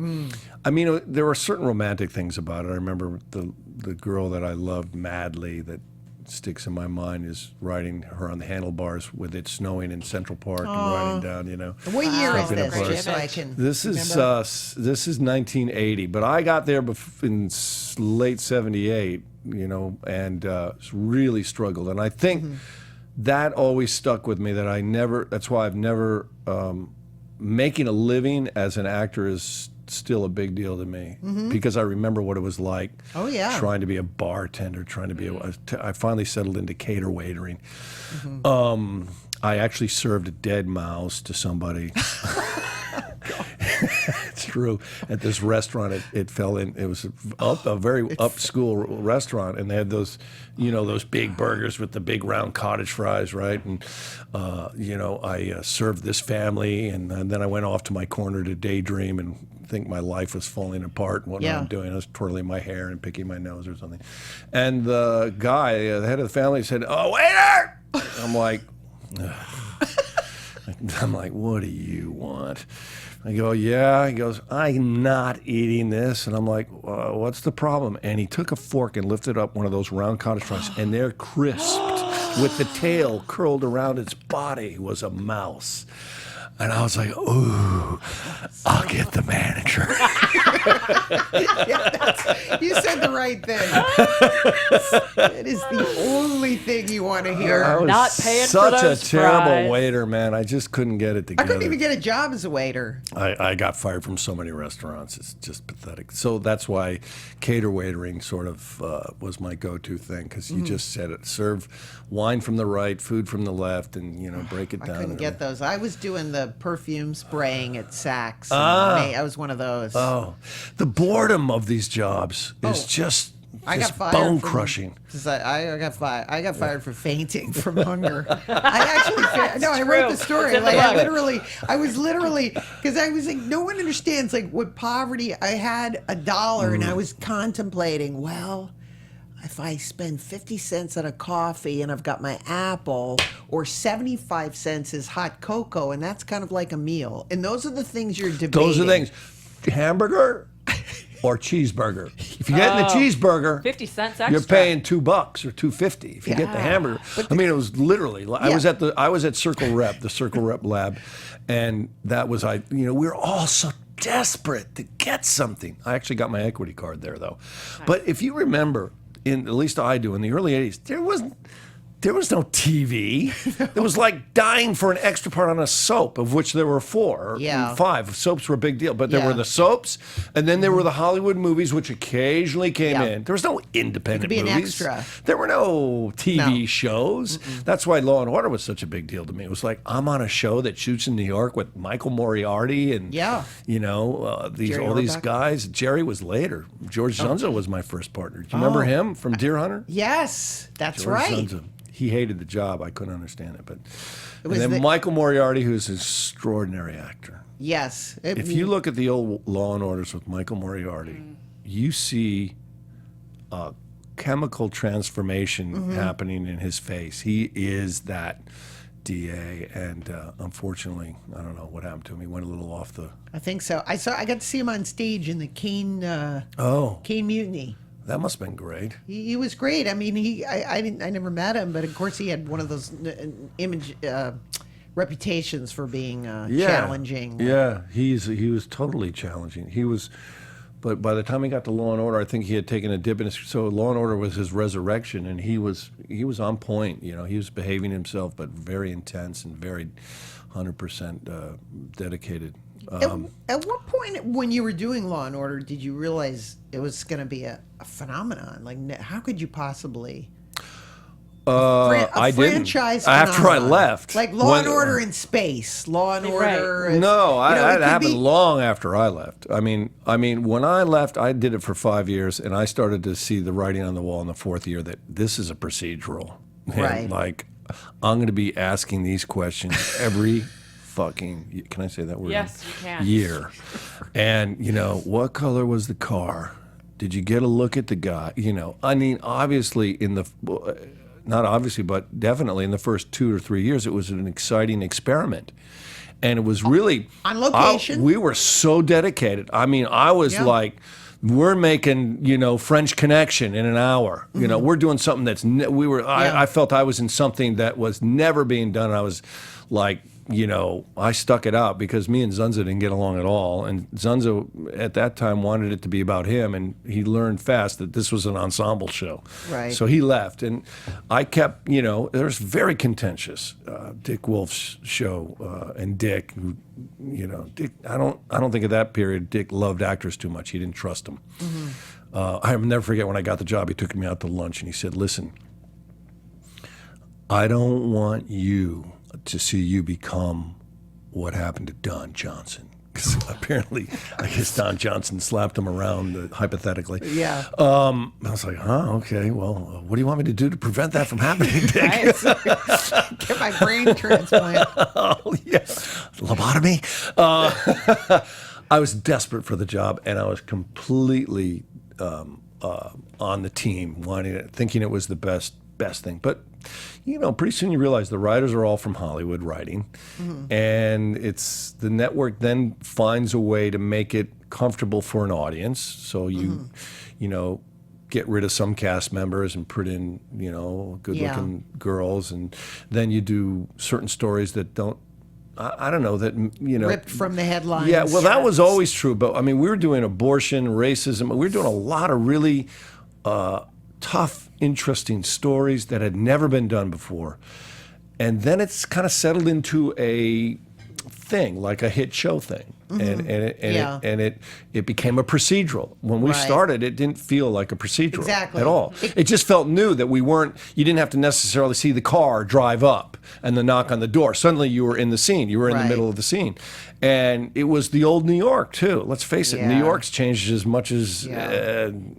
Speaker 6: I mean, there were certain romantic things about it. I remember the girl that I loved madly that sticks in my mind is riding her on the handlebars with it snowing in Central Park and riding down. You know,
Speaker 4: What year is
Speaker 6: Wow.
Speaker 4: this?
Speaker 6: Great
Speaker 4: Just so I
Speaker 7: image.
Speaker 4: can.
Speaker 6: this is
Speaker 4: remember.
Speaker 6: this is 1980, but I got there in late '78, you know, and really struggled. And I think that always stuck with me. That's why I've never making a living as an actor is still a big deal to me because I remember what it was like.
Speaker 4: Oh, yeah.
Speaker 6: Trying to be a bartender, trying to be I finally settled into cater waitering. I actually served a dead mouse to somebody. It's true. At this restaurant, it fell in. It was a very upschool restaurant, and they had those, you know, those big burgers with the big round cottage fries, right? And you know, I served this family, and then I went off to my corner to daydream and think my life was falling apart. And what
Speaker 4: Yeah.
Speaker 6: I'm doing, I was twirling my hair and picking my nose or something. And the guy, the head of the family, said, "Oh, waiter!" I'm like. What do you want? I go, yeah. He goes, I'm not eating this. And I'm like, what's the problem? And he took a fork and lifted up one of those round cottage fries, and they're crisped with the tail curled around its body was a mouse. And I was like, ooh, I'll get the manager.
Speaker 4: You said the right thing. It is the only thing you want to
Speaker 6: I
Speaker 4: hear.
Speaker 6: was
Speaker 7: Not paying for
Speaker 6: such
Speaker 7: those
Speaker 6: a terrible
Speaker 7: fries.
Speaker 6: waiter, man. I just couldn't get it
Speaker 4: I
Speaker 6: together.
Speaker 4: couldn't even get a job as a waiter.
Speaker 6: I got fired from so many restaurants. It's just pathetic. So that's why cater waitering sort of was my go-to thing, because you just said it. Serve wine from the right, food from the left, and, you know, break it
Speaker 4: I
Speaker 6: down.
Speaker 4: couldn't
Speaker 6: and
Speaker 4: get those. I was doing the perfume spraying at Saks. I was one of those.
Speaker 6: Oh, the boredom of these jobs is just
Speaker 4: I got fired
Speaker 6: bone
Speaker 4: from-
Speaker 6: crushing.
Speaker 4: 'Cause I got fired. I got fired for fainting from hunger. I actually, no, I wrote the
Speaker 7: true.
Speaker 4: story.
Speaker 7: It's in the
Speaker 4: Like
Speaker 7: book.
Speaker 4: I was literally, because I was like, no one understands. Like with poverty, I had $1, and I was contemplating. Well, if I spend 50 cents on a coffee and I've got my apple, or 75 cents is hot cocoa, and that's kind of like a meal. And those are the things you're debating.
Speaker 6: Those are things. Hamburger or cheeseburger. If you're getting the cheeseburger,
Speaker 7: 50 cents
Speaker 6: you're
Speaker 7: extra.
Speaker 6: paying $2 or $2.50. If you get the
Speaker 4: Yeah.
Speaker 6: hamburger, I mean, it was literally. I
Speaker 4: Yeah.
Speaker 6: was at Circle Rep, the Circle Rep lab, and that was we were all so desperate to get something. I actually got my equity card there though. But if you remember, at least I do, in the early '80s, there was no TV. It was like dying for an extra part on a soap, of which there were 4 or
Speaker 4: Yeah.
Speaker 6: 5. Soaps were a big deal, but there
Speaker 4: Yeah.
Speaker 6: were the soaps, and then there were the Hollywood movies, which occasionally came
Speaker 4: Yeah.
Speaker 6: in. There was no independent
Speaker 4: be an
Speaker 6: movies.
Speaker 4: extra.
Speaker 6: There were no TV
Speaker 4: No.
Speaker 6: shows. That's why Law and Order was such a big deal to me. It was like, I'm on a show that shoots in New York with Michael Moriarty and
Speaker 4: Yeah.
Speaker 6: you know,
Speaker 4: Jerry
Speaker 6: all these
Speaker 4: Orbach.
Speaker 6: guys. Jerry was later. George Zunzo was my first partner. Do you remember him from Deer Hunter?
Speaker 4: Yes, that's
Speaker 6: George
Speaker 4: right.
Speaker 6: Zunzo. He hated the job. I couldn't understand it. But
Speaker 4: was
Speaker 6: and then
Speaker 4: the-
Speaker 6: Michael Moriarty, who's an extraordinary actor.
Speaker 4: Yes.
Speaker 6: If you look at the old Law and Orders with Michael Moriarty, you see a chemical transformation happening in his face. He is that DA, and unfortunately, I don't know what happened to him. He went a little off the.
Speaker 4: I think so. I got to see him on stage in the Kane Mutiny.
Speaker 6: That must have been great.
Speaker 4: He was great. I mean, I never met him, but of course he had one of those image reputations for being challenging.
Speaker 6: Yeah, he was totally challenging. He was, but by the time he got to Law and Order, I think he had taken a dip in his. So Law and Order was his resurrection, and he was on point. You know, he was behaving himself, but very intense and very 100% dedicated.
Speaker 4: At what point, when you were doing Law and Order, did you realize it was going to be a phenomenon? Like, how could you possibly?
Speaker 6: I didn't.
Speaker 4: Franchise
Speaker 6: After I
Speaker 4: phenomenon.
Speaker 6: left.
Speaker 4: Like Law and
Speaker 6: When-
Speaker 4: Order in space. Law and
Speaker 7: Right.
Speaker 4: Order.
Speaker 6: No,
Speaker 4: it
Speaker 6: that
Speaker 4: could
Speaker 6: happened
Speaker 4: be-
Speaker 6: long after I left. I mean, when I left, I did it for 5 years, and I started to see the writing on the wall in the fourth year that this is a procedural. And,
Speaker 4: Right.
Speaker 6: like, I'm going to be asking these questions every fucking, can I say that word?
Speaker 7: Yes, you can.
Speaker 6: Year. And, what color was the car? Did you get a look at the guy? I mean, obviously not obviously, but definitely in the first 2 or 3 years, it was an exciting experiment. And it was really...
Speaker 4: On location?
Speaker 6: we were so dedicated. I mean, I was
Speaker 4: Yeah.
Speaker 6: like, we're making, French Connection in an hour. We're doing something that's... I felt I was in something that was never being done. I was like... I stuck it out because me and Zunza didn't get along at all. And Zunza, at that time, wanted it to be about him. And he learned fast that this was an ensemble show.
Speaker 4: Right.
Speaker 6: So he left. And I kept, it was very contentious. Dick Wolf's show and Dick, who, Dick, I don't think at that period Dick loved actors too much. He didn't trust them. I'll never forget when I got the job, he took me out to lunch and he said, listen, I don't want you to see you become what happened to Don Johnson. Because apparently, I guess Don Johnson slapped him around, hypothetically.
Speaker 4: Yeah.
Speaker 6: I was like, okay, well, what do you want me to do to prevent that from happening, Dick?
Speaker 4: Get my brain transplant.
Speaker 6: Oh, yeah. Lobotomy? I was desperate for the job, and I was completely on the team, thinking it was the best thing. But pretty soon you realize the writers are all from Hollywood writing, and it's the network then finds a way to make it comfortable for an audience. So you, get rid of some cast members and put in, good-looking girls, and then you do certain stories that don't. I don't know that
Speaker 4: Ripped from the headlines.
Speaker 6: Yeah, well, that was always true, but I mean, we were doing abortion, racism. We were doing a lot of really tough, interesting stories that had never been done before. And then it's kind of settled into a thing, like a hit show thing. And it became a procedural. When we
Speaker 4: Right.
Speaker 6: started, it didn't feel like a procedural
Speaker 4: Exactly.
Speaker 6: at all. It just felt new that you didn't have to necessarily see the car drive up and the knock on the door. Suddenly you were in the scene. You were in the
Speaker 4: Right.
Speaker 6: middle of the scene. And it was the old New York, too. Let's face it,
Speaker 4: Yeah.
Speaker 6: New York's changed as much as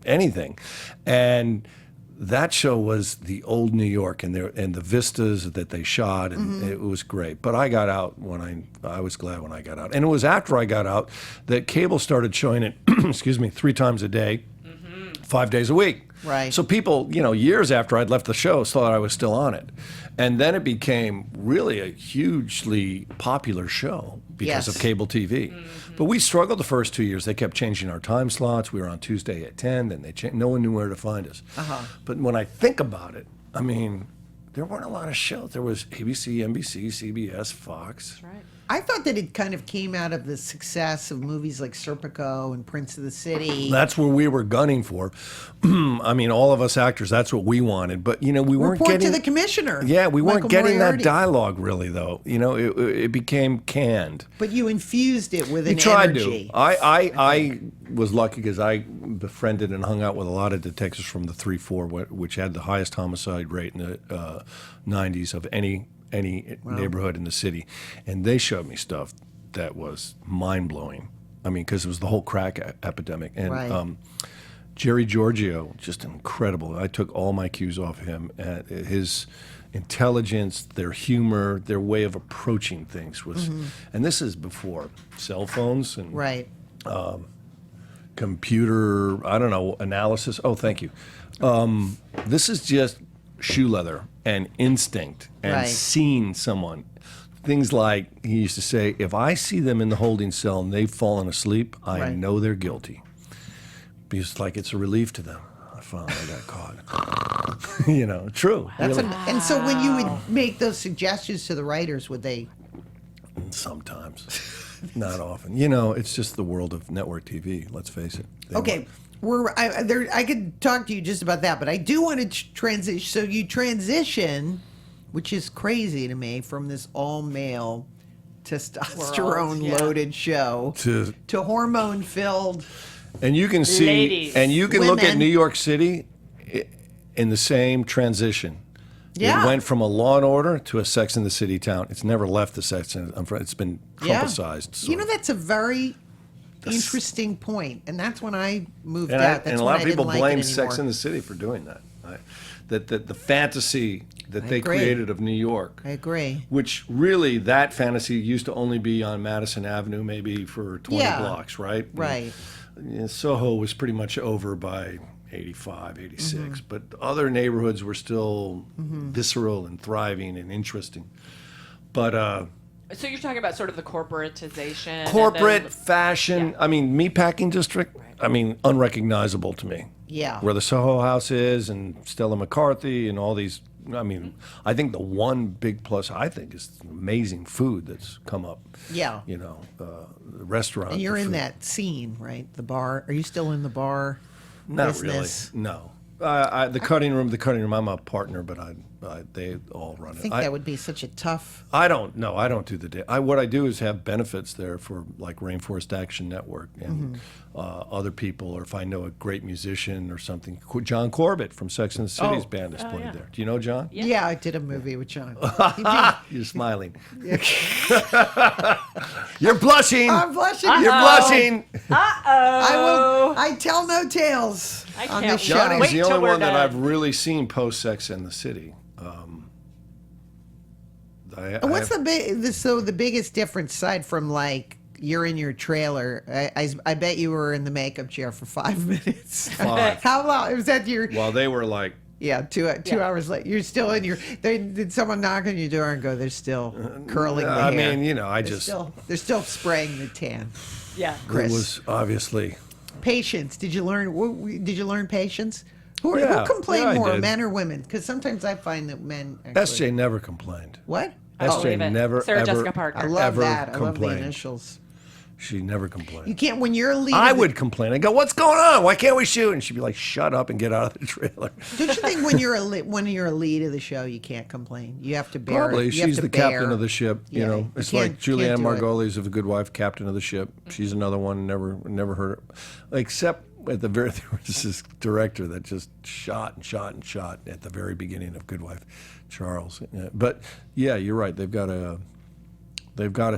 Speaker 6: anything. And that show was the old New York and the vistas that they shot, and it was great. But I got out I was glad when I got out. And it was after I got out that cable started showing it, 3 times a day, 5 days a week.
Speaker 4: Right.
Speaker 6: So people, years after I'd left the show, thought I was still on it. And then it became really a hugely popular show because of
Speaker 4: Yes.
Speaker 6: cable TV. But we struggled the first 2 years. They kept changing our time slots. We were on Tuesday at 10, then no one knew where to find us. But when I think about it, I mean, there weren't a lot of shows. There was ABC, NBC, CBS, Fox.
Speaker 7: That's right.
Speaker 4: I thought that it kind of came out of the success of movies like Serpico and Prince of the City.
Speaker 6: That's where we were gunning for. I mean, all of us actors, that's what we wanted. But, we weren't
Speaker 4: Report
Speaker 6: getting...
Speaker 4: to the commissioner.
Speaker 6: Yeah, we weren't
Speaker 4: Michael
Speaker 6: getting
Speaker 4: Moriarty.
Speaker 6: that dialogue, really, though. It became canned.
Speaker 4: But you infused it with
Speaker 6: We
Speaker 4: an
Speaker 6: tried
Speaker 4: energy.
Speaker 6: to. I was lucky because I befriended and hung out with a lot of detectives from the 3-4, which had the highest homicide rate in the 90s of any neighborhood in the city, and they showed me stuff that was mind-blowing. I mean, because it was the whole crack epidemic. And
Speaker 4: Right.
Speaker 6: Jerry Giorgio, just incredible. I took all my cues off him. His intelligence, their humor, their way of approaching things was, and this is before cell phones and
Speaker 4: Right.
Speaker 6: computer, analysis. Oh, thank you. This is just shoe leather and instinct and
Speaker 4: Right.
Speaker 6: seeing someone. Things like, he used to say, if I see them in the holding cell and they've fallen asleep, I
Speaker 4: Right.
Speaker 6: know they're guilty. Because it's a relief to them. I finally got caught. True.
Speaker 4: That's
Speaker 6: really.
Speaker 4: and so when you would make those suggestions to the writers, would they?
Speaker 6: Sometimes. Not often. It's just the world of network TV, let's face it. They
Speaker 4: Okay, I could talk to you just about that, but I do want to transition. So you transition, which is crazy to me, from this all-male, testosterone-loaded show
Speaker 6: To-
Speaker 4: to hormone-filled.
Speaker 6: And you can see,
Speaker 7: Ladies.
Speaker 6: and you can look at
Speaker 4: Women.
Speaker 6: New York City in the same transition.
Speaker 4: Yeah.
Speaker 6: It went from a Law and Order to a Sex and the City town. It's never left the Sex and it's been Trumpicized.
Speaker 4: You know, that's a very interesting point, and that's when I moved
Speaker 6: And,
Speaker 4: out. That's
Speaker 6: and a
Speaker 4: when
Speaker 6: lot
Speaker 4: I
Speaker 6: of people
Speaker 4: didn't
Speaker 6: blame
Speaker 4: like it
Speaker 6: Sex
Speaker 4: anymore.
Speaker 6: and the City for doing that. That the fantasy that they
Speaker 4: agree.
Speaker 6: created of New York.
Speaker 4: I agree.
Speaker 6: Which really, that fantasy used to only be on Madison Avenue, maybe for 20
Speaker 4: Yeah.
Speaker 6: blocks, right?
Speaker 4: Right.
Speaker 6: And Soho was pretty much over by 85, 86, but other neighborhoods were still visceral and thriving and interesting. But
Speaker 7: So you're talking about sort of the corporatization.
Speaker 6: corporate
Speaker 7: and then,
Speaker 6: fashion,
Speaker 7: yeah.
Speaker 6: I mean, Meatpacking District, I mean, unrecognizable to me.
Speaker 4: Yeah.
Speaker 6: Where the Soho House is and Stella McCarthy and all these. I mean, I think the one big plus I think is amazing food that's come up.
Speaker 4: Yeah.
Speaker 6: You know, the restaurant.
Speaker 4: And you're
Speaker 6: the
Speaker 4: in
Speaker 6: food.
Speaker 4: that scene, right? The bar. Are you still in the bar
Speaker 6: Not
Speaker 4: business?
Speaker 6: really. No. The cutting room. I'm a partner, but they all run
Speaker 4: I
Speaker 6: it.
Speaker 4: think that would be such a tough.
Speaker 6: I don't do the day. What I do is have benefits there for like Rainforest Action Network and other people, or if I know a great musician or something. John Corbett from Sex and the City's band is playing there. Do you know John?
Speaker 4: Yeah, I did a movie with John.
Speaker 6: You're smiling. You're blushing.
Speaker 4: I'm blushing.
Speaker 6: You're blushing.
Speaker 4: I tell no tales
Speaker 7: I
Speaker 4: on
Speaker 7: can't
Speaker 4: this show.
Speaker 6: Johnny's
Speaker 7: Wait
Speaker 6: the
Speaker 7: till
Speaker 6: only
Speaker 7: we're
Speaker 6: one that
Speaker 7: done.
Speaker 6: I've really seen post Sex and the City.
Speaker 4: And what's the biggest difference aside from like you're in your trailer? I bet you were in the makeup chair for 5 minutes.
Speaker 6: 5.
Speaker 4: How long was that?
Speaker 6: Well, they were like,
Speaker 4: Yeah, two hours later, you're still in your. Did someone knock on your door and go? They're still curling the
Speaker 6: I
Speaker 4: hair.
Speaker 6: mean, you know,
Speaker 4: They're still spraying the tan.
Speaker 7: Yeah.
Speaker 4: Chris.
Speaker 6: it was obviously.
Speaker 4: Patience. Did you learn? Did you learn patience? Who
Speaker 6: Yeah,
Speaker 4: complained
Speaker 6: yeah, I
Speaker 4: more,
Speaker 6: did.
Speaker 4: men or women? Because sometimes I find that men. Actually,
Speaker 6: SJ never complained.
Speaker 4: What?
Speaker 7: I believe
Speaker 6: SJ
Speaker 7: it.
Speaker 6: never
Speaker 7: Sarah
Speaker 6: ever.
Speaker 7: Jessica Parker.
Speaker 4: I love
Speaker 6: ever
Speaker 4: that. I love the
Speaker 6: complained.
Speaker 4: initials.
Speaker 6: She never complained.
Speaker 4: You can't when you're a lead.
Speaker 6: I
Speaker 4: of the-
Speaker 6: would complain. I'd go, "What's going on? Why can't we shoot?" And she'd be like, "Shut up and get out of the trailer."
Speaker 4: Don't you think when you're a lead of the show, you can't complain? You have to bear.
Speaker 6: Probably.
Speaker 4: You have
Speaker 6: She's
Speaker 4: to
Speaker 6: the
Speaker 4: bear.
Speaker 6: captain of the ship.
Speaker 4: Yeah,
Speaker 6: You know,
Speaker 4: you
Speaker 6: it's
Speaker 4: can't-
Speaker 6: like Julianne
Speaker 4: can't do it.
Speaker 6: Margulies of The Good Wife, captain of the ship. She's another one. Never heard of, except at the very there was this director that just shot at the very beginning of Good Wife, Charles. But yeah, you're right. They've got to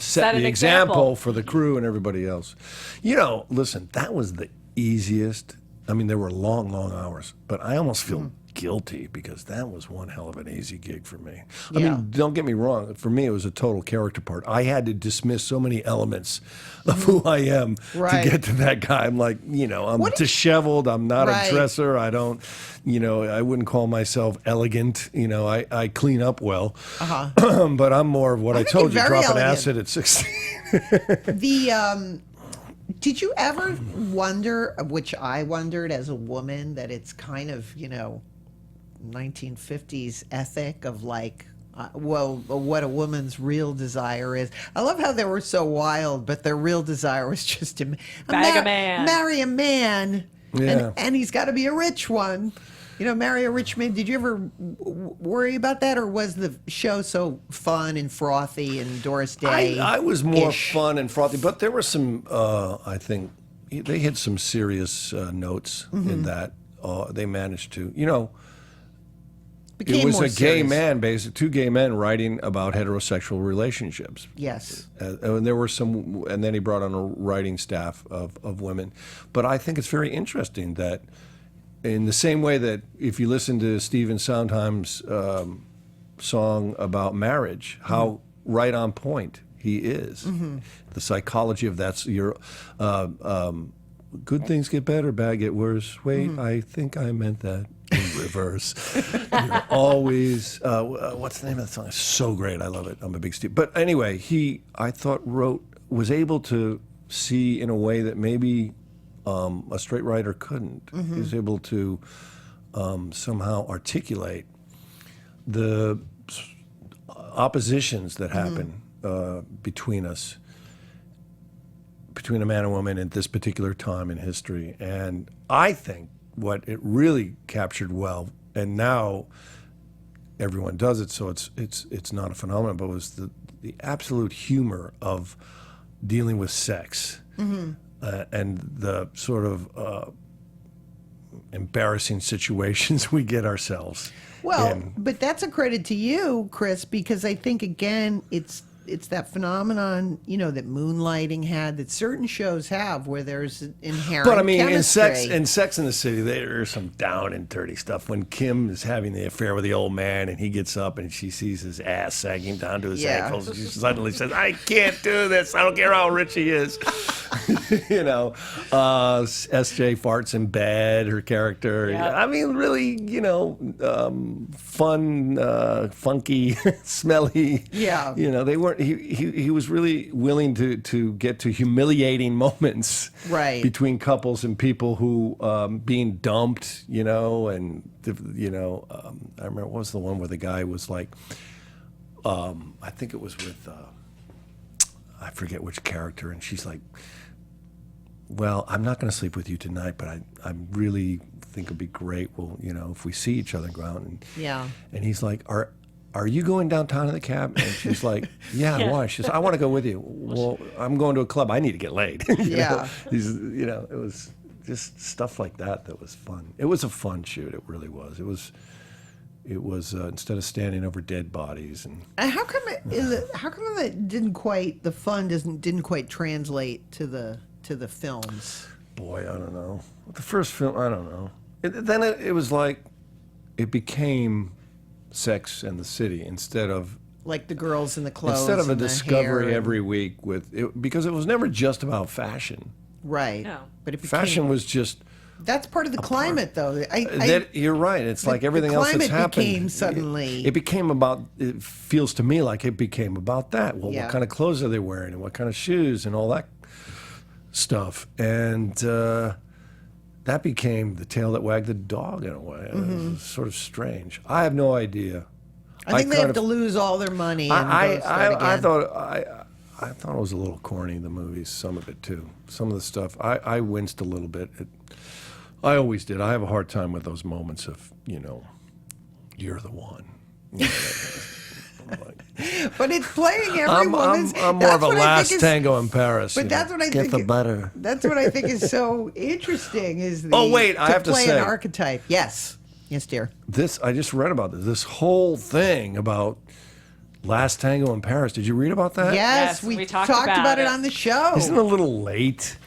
Speaker 6: set
Speaker 7: an
Speaker 6: the
Speaker 7: example.
Speaker 6: example for the crew and everybody else. You know, listen, that was the easiest. I mean, there were long hours, but I almost feel guilty because that was one hell of an easy gig for me. I
Speaker 4: Yeah.
Speaker 6: mean, don't get me wrong. For me, it was a total character part. I had to dismiss so many elements of who I am
Speaker 4: Right.
Speaker 6: to get to that guy. I'm like, you know, I'm
Speaker 4: What did you-
Speaker 6: disheveled. I'm not
Speaker 4: Right.
Speaker 6: a dresser. I don't, you know, I wouldn't call myself elegant. You know, I clean up well. But I'm more of what I
Speaker 4: think
Speaker 6: told you,
Speaker 4: you're very
Speaker 6: dropping
Speaker 4: elegant.
Speaker 6: acid at 16.
Speaker 4: Did you ever wonder, which I wondered as a woman, that it's kind of 1950s ethic of like, what a woman's real desire is. I love how they were so wild, but their real desire was just to
Speaker 7: Bag a man.
Speaker 4: marry a man,
Speaker 6: Yeah.
Speaker 4: and he's got to be a rich one. Marry a rich man. Did you ever worry about that, or was the show so fun and frothy and Doris Day?
Speaker 6: I was more
Speaker 4: ish?
Speaker 6: fun and frothy, but there were some, I think, they hit some serious notes in that. They managed to,
Speaker 4: Became
Speaker 6: it was
Speaker 4: more
Speaker 6: a gay
Speaker 4: serious.
Speaker 6: man, basically, two gay men writing about heterosexual relationships.
Speaker 4: Yes.
Speaker 6: And there were some, and then he brought on a writing staff of women. But I think it's very interesting that, in the same way that if you listen to Stephen Sondheim's song about marriage, how right on point he is. The psychology of that's your good things get better, bad get worse. Wait, I think I meant that in reverse. You're always what's the name of the song? It's so great. I love it. I'm a big Steve. But anyway, I thought was able to see in a way that maybe a straight writer couldn't. He was able to somehow articulate the oppositions that happen between us, between a man and woman at this particular time in history. And I think what it really captured well, and now everyone does it, so it's not a phenomenon, but was the absolute humor of dealing with sex. And the sort of embarrassing situations we get ourselves
Speaker 4: Well,
Speaker 6: in.
Speaker 4: but that's a credit to you, Chris, because I think again it's that phenomenon, that Moonlighting had, that certain shows have, where there's inherent
Speaker 6: But I mean,
Speaker 4: chemistry.
Speaker 6: in Sex and the City, there's some down and dirty stuff. When Kim is having the affair with the old man, and he gets up and she sees his ass sagging down to his ankles, and she suddenly says, "I can't do this. I don't care how rich he is." SJ farts in bed. Her character.
Speaker 7: Yeah.
Speaker 6: I mean, really, fun, funky, smelly.
Speaker 4: Yeah.
Speaker 6: They weren't. He was really willing to get to humiliating moments,
Speaker 4: Right.
Speaker 6: between couples and people who being dumped, and I remember what was the one where the guy was like, I think it was with I forget which character, and she's like, "Well, I'm not going to sleep with you tonight, but I really think it'd be great. Well, if we see each other and go out." And he's like, Are you going downtown in the cab? And she's like, yeah, why? She says, I want to go with you. Well, I'm going to a club. I need to get laid.
Speaker 4: Yeah.
Speaker 6: It was just stuff like that was fun. It was a fun shoot. It really was. It was instead of standing over dead bodies. And
Speaker 4: How come it the fun didn't quite translate to the films?
Speaker 6: boy, I don't know. The first film, I don't know. Then it was like, it became Sex and the City instead of
Speaker 4: Like the girls in the clothes.
Speaker 6: instead of a
Speaker 4: and the
Speaker 6: discovery
Speaker 4: hair
Speaker 6: every week because it was never just about fashion.
Speaker 4: Right.
Speaker 7: No.
Speaker 4: But it became,
Speaker 6: Fashion was just
Speaker 4: that's part of the climate, though.
Speaker 6: you're right. It's like
Speaker 4: the
Speaker 6: everything else that's
Speaker 4: climate
Speaker 6: happened.
Speaker 4: became suddenly-
Speaker 6: It became about. It feels to me like it became about that. Well,
Speaker 4: Yeah.
Speaker 6: what kind of clothes are they wearing, and what kind of shoes, and all that stuff, and that became the tail that wagged the dog in a way. It was sort of strange. I have no idea.
Speaker 4: I think they
Speaker 6: kind
Speaker 4: have to lose all their money. And
Speaker 6: I
Speaker 4: go start again.
Speaker 6: I thought it was a little corny, the movies, some of it too. Some of the stuff, I winced a little bit. I always did. I have a hard time with those moments of, you're the one.
Speaker 4: But it's playing every woman's.
Speaker 6: I'm more of a Last Tango in Paris.
Speaker 4: But that's what I
Speaker 6: Get
Speaker 4: think.
Speaker 6: the butter.
Speaker 4: That's what I think is so interesting. Is the
Speaker 6: Oh, wait, I have to
Speaker 4: play
Speaker 6: say-
Speaker 4: an archetype. Yes, dear.
Speaker 6: I just read about this. This whole thing about Last Tango in Paris. Did you read about that?
Speaker 4: Yes, we
Speaker 7: talked
Speaker 4: talked about
Speaker 7: about
Speaker 4: it
Speaker 7: it
Speaker 4: on the show.
Speaker 6: Isn't it a little late?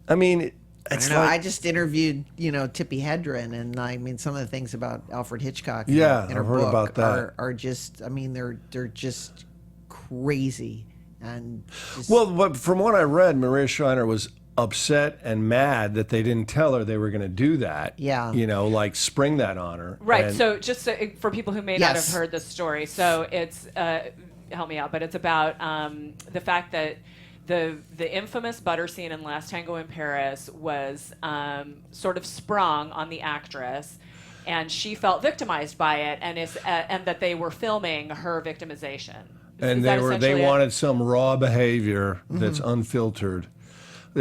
Speaker 6: I mean, it's
Speaker 4: I know.
Speaker 6: like
Speaker 4: I just interviewed, Tippi Hedren, and I mean, some of the things about Alfred Hitchcock.
Speaker 6: Yeah,
Speaker 4: in her
Speaker 6: I've heard
Speaker 4: book
Speaker 6: about that.
Speaker 4: Are just, I mean, they're just crazy and. Just,
Speaker 6: well, but from what I read, Maria Schreiner was upset and mad that they didn't tell her they were going to do that.
Speaker 4: Yeah.
Speaker 6: Like spring that on her.
Speaker 7: Right.
Speaker 6: And-
Speaker 7: So just for people who may not
Speaker 4: Yes.
Speaker 7: have heard this story, so it's help me out, but it's about the fact that the infamous butter scene in Last Tango in Paris was sort of sprung on the actress, and she felt victimized by it, and that they were filming her victimization.
Speaker 6: And
Speaker 7: Is that
Speaker 6: they
Speaker 7: essentially it?
Speaker 6: wanted some raw behavior that's unfiltered.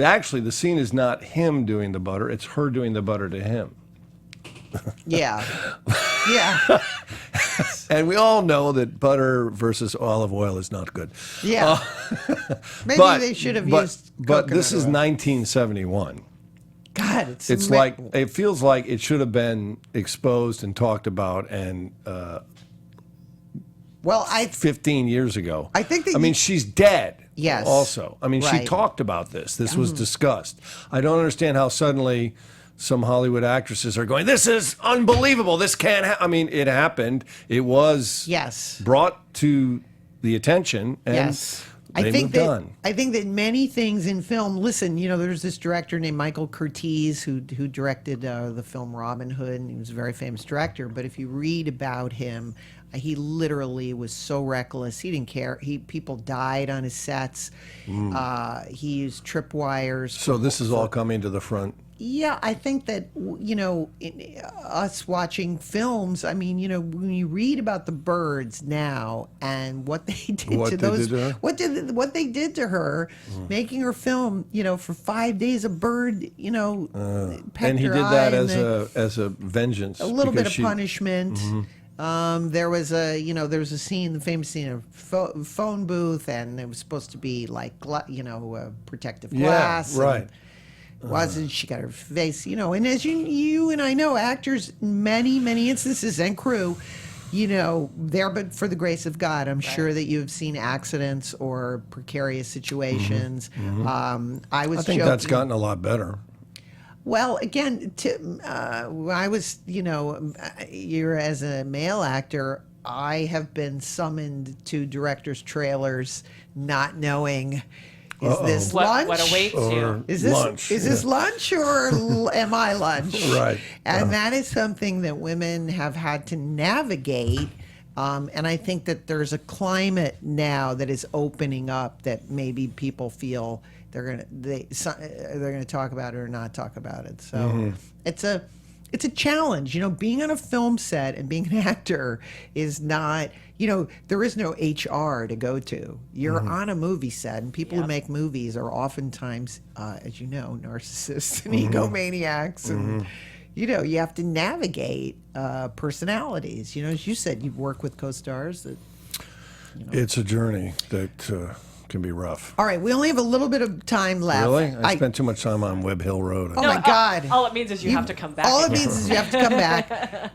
Speaker 6: Actually, the scene is not him doing the butter; it's her doing the butter to him.
Speaker 4: yeah, yeah,
Speaker 6: And we all know that butter versus olive oil is not good.
Speaker 4: yeah. Maybe they should have used.
Speaker 6: But this is
Speaker 4: coconut oil.
Speaker 6: 1971.
Speaker 4: God,
Speaker 6: It's like it feels like it should have been exposed and talked about, and
Speaker 4: Well,
Speaker 6: 15 years ago.
Speaker 4: I think that
Speaker 6: I mean,
Speaker 4: you-
Speaker 6: she's dead.
Speaker 4: Yes.
Speaker 6: Also, I mean, she
Speaker 4: Right.
Speaker 6: talked about this. This was discussed. I don't understand how suddenly some Hollywood actresses are going, "This is unbelievable. This can't happen." I mean, it happened. It was
Speaker 4: Yes.
Speaker 6: brought to the attention, and
Speaker 4: Yes.
Speaker 6: they moved on.
Speaker 4: I think that many things in film. Listen, there's this director named Michael Curtiz who directed the film Robin Hood, and he was a very famous director. But if you read about him, he literally was so reckless. He didn't care. People died on his sets. He used tripwires.
Speaker 6: So this is all coming to the front.
Speaker 4: Yeah, I think that us watching films. I mean, when you read about the Birds now and what they did
Speaker 6: What
Speaker 4: to
Speaker 6: they
Speaker 4: those,
Speaker 6: did to her?
Speaker 4: what they did to her, making her film, for 5 days a bird, pecked
Speaker 6: And he
Speaker 4: her
Speaker 6: did
Speaker 4: eye
Speaker 6: that
Speaker 4: and
Speaker 6: as a vengeance.
Speaker 4: a little bit
Speaker 6: because
Speaker 4: of punishment. There was a scene, the famous scene of phone booth, and it was supposed to be like, protective glass.
Speaker 6: Yeah, right.
Speaker 4: wasn't. She got her face, and as you and I know, actors, many, many instances, and crew, there but for the grace of God. I'm sure that you've seen accidents or precarious situations. I
Speaker 6: think that's gotten a lot better.
Speaker 4: Well, again, I was, you're as a male actor, I have been summoned to directors' trailers not knowing, is this lunch?
Speaker 7: What awaits you?
Speaker 4: Is this
Speaker 6: lunch?
Speaker 4: Is this lunch or am I lunch?
Speaker 6: Right.
Speaker 4: And that is something that women have had to navigate. And I think that there's a climate now that is opening up that maybe people feel they're gonna talk about it or not talk about it. So it's a challenge. Being on a film set and being an actor is not. There is no HR to go to. You're on a movie set, and people who make movies are oftentimes, as you know, narcissists and egomaniacs, and you have to navigate personalities. As you said, you've worked with co-stars that.
Speaker 6: It's a journey that can be rough.
Speaker 4: All right, we only have a little bit of time left.
Speaker 6: Really? I spent too much time on Webb Hill Road.
Speaker 4: Oh my God!
Speaker 7: All it means is you have to come back.
Speaker 4: All it means is you have to come back.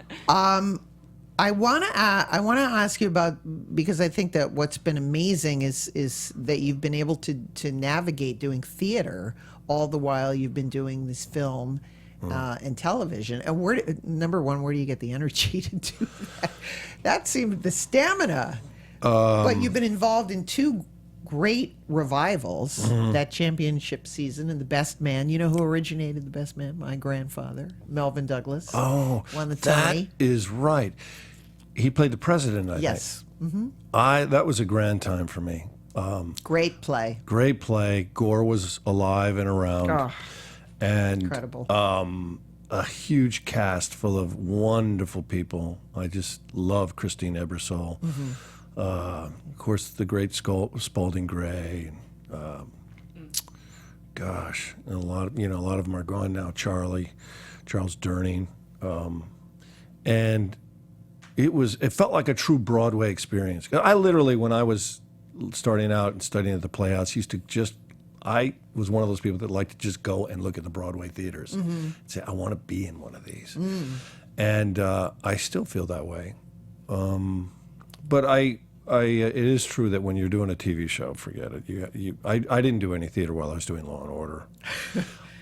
Speaker 4: I want to ask you about, because I think that what's been amazing is that you've been able to navigate doing theater all the while you've been doing this film and television. And number one, where do you get the energy to do that? That seemed the stamina. But you've been involved in two great revivals, that championship season and The Best Man. You know who originated The Best Man? My grandfather, Melvin Douglas.
Speaker 6: Oh,
Speaker 4: won the Tony.
Speaker 6: That is right. He played the president, I think.
Speaker 4: Yes.
Speaker 6: That was a grand time for me.
Speaker 4: Great play.
Speaker 6: Great play. Gore was alive and around.
Speaker 4: Oh,
Speaker 6: and
Speaker 4: incredible.
Speaker 6: A huge cast full of wonderful people. I just love Christine Ebersole. Of course, the great Spalding Gray. Gosh, and a lot of them are gone now. Charles Durning, and it felt like a true Broadway experience. I literally, when I was starting out and studying at the Playhouse, I was one of those people that liked to just go and look at the Broadway theaters and say, I want to be in one of these. And I still feel that way. But it is true that when you're doing a TV show, forget it. I didn't do any theater while I was doing Law and Order.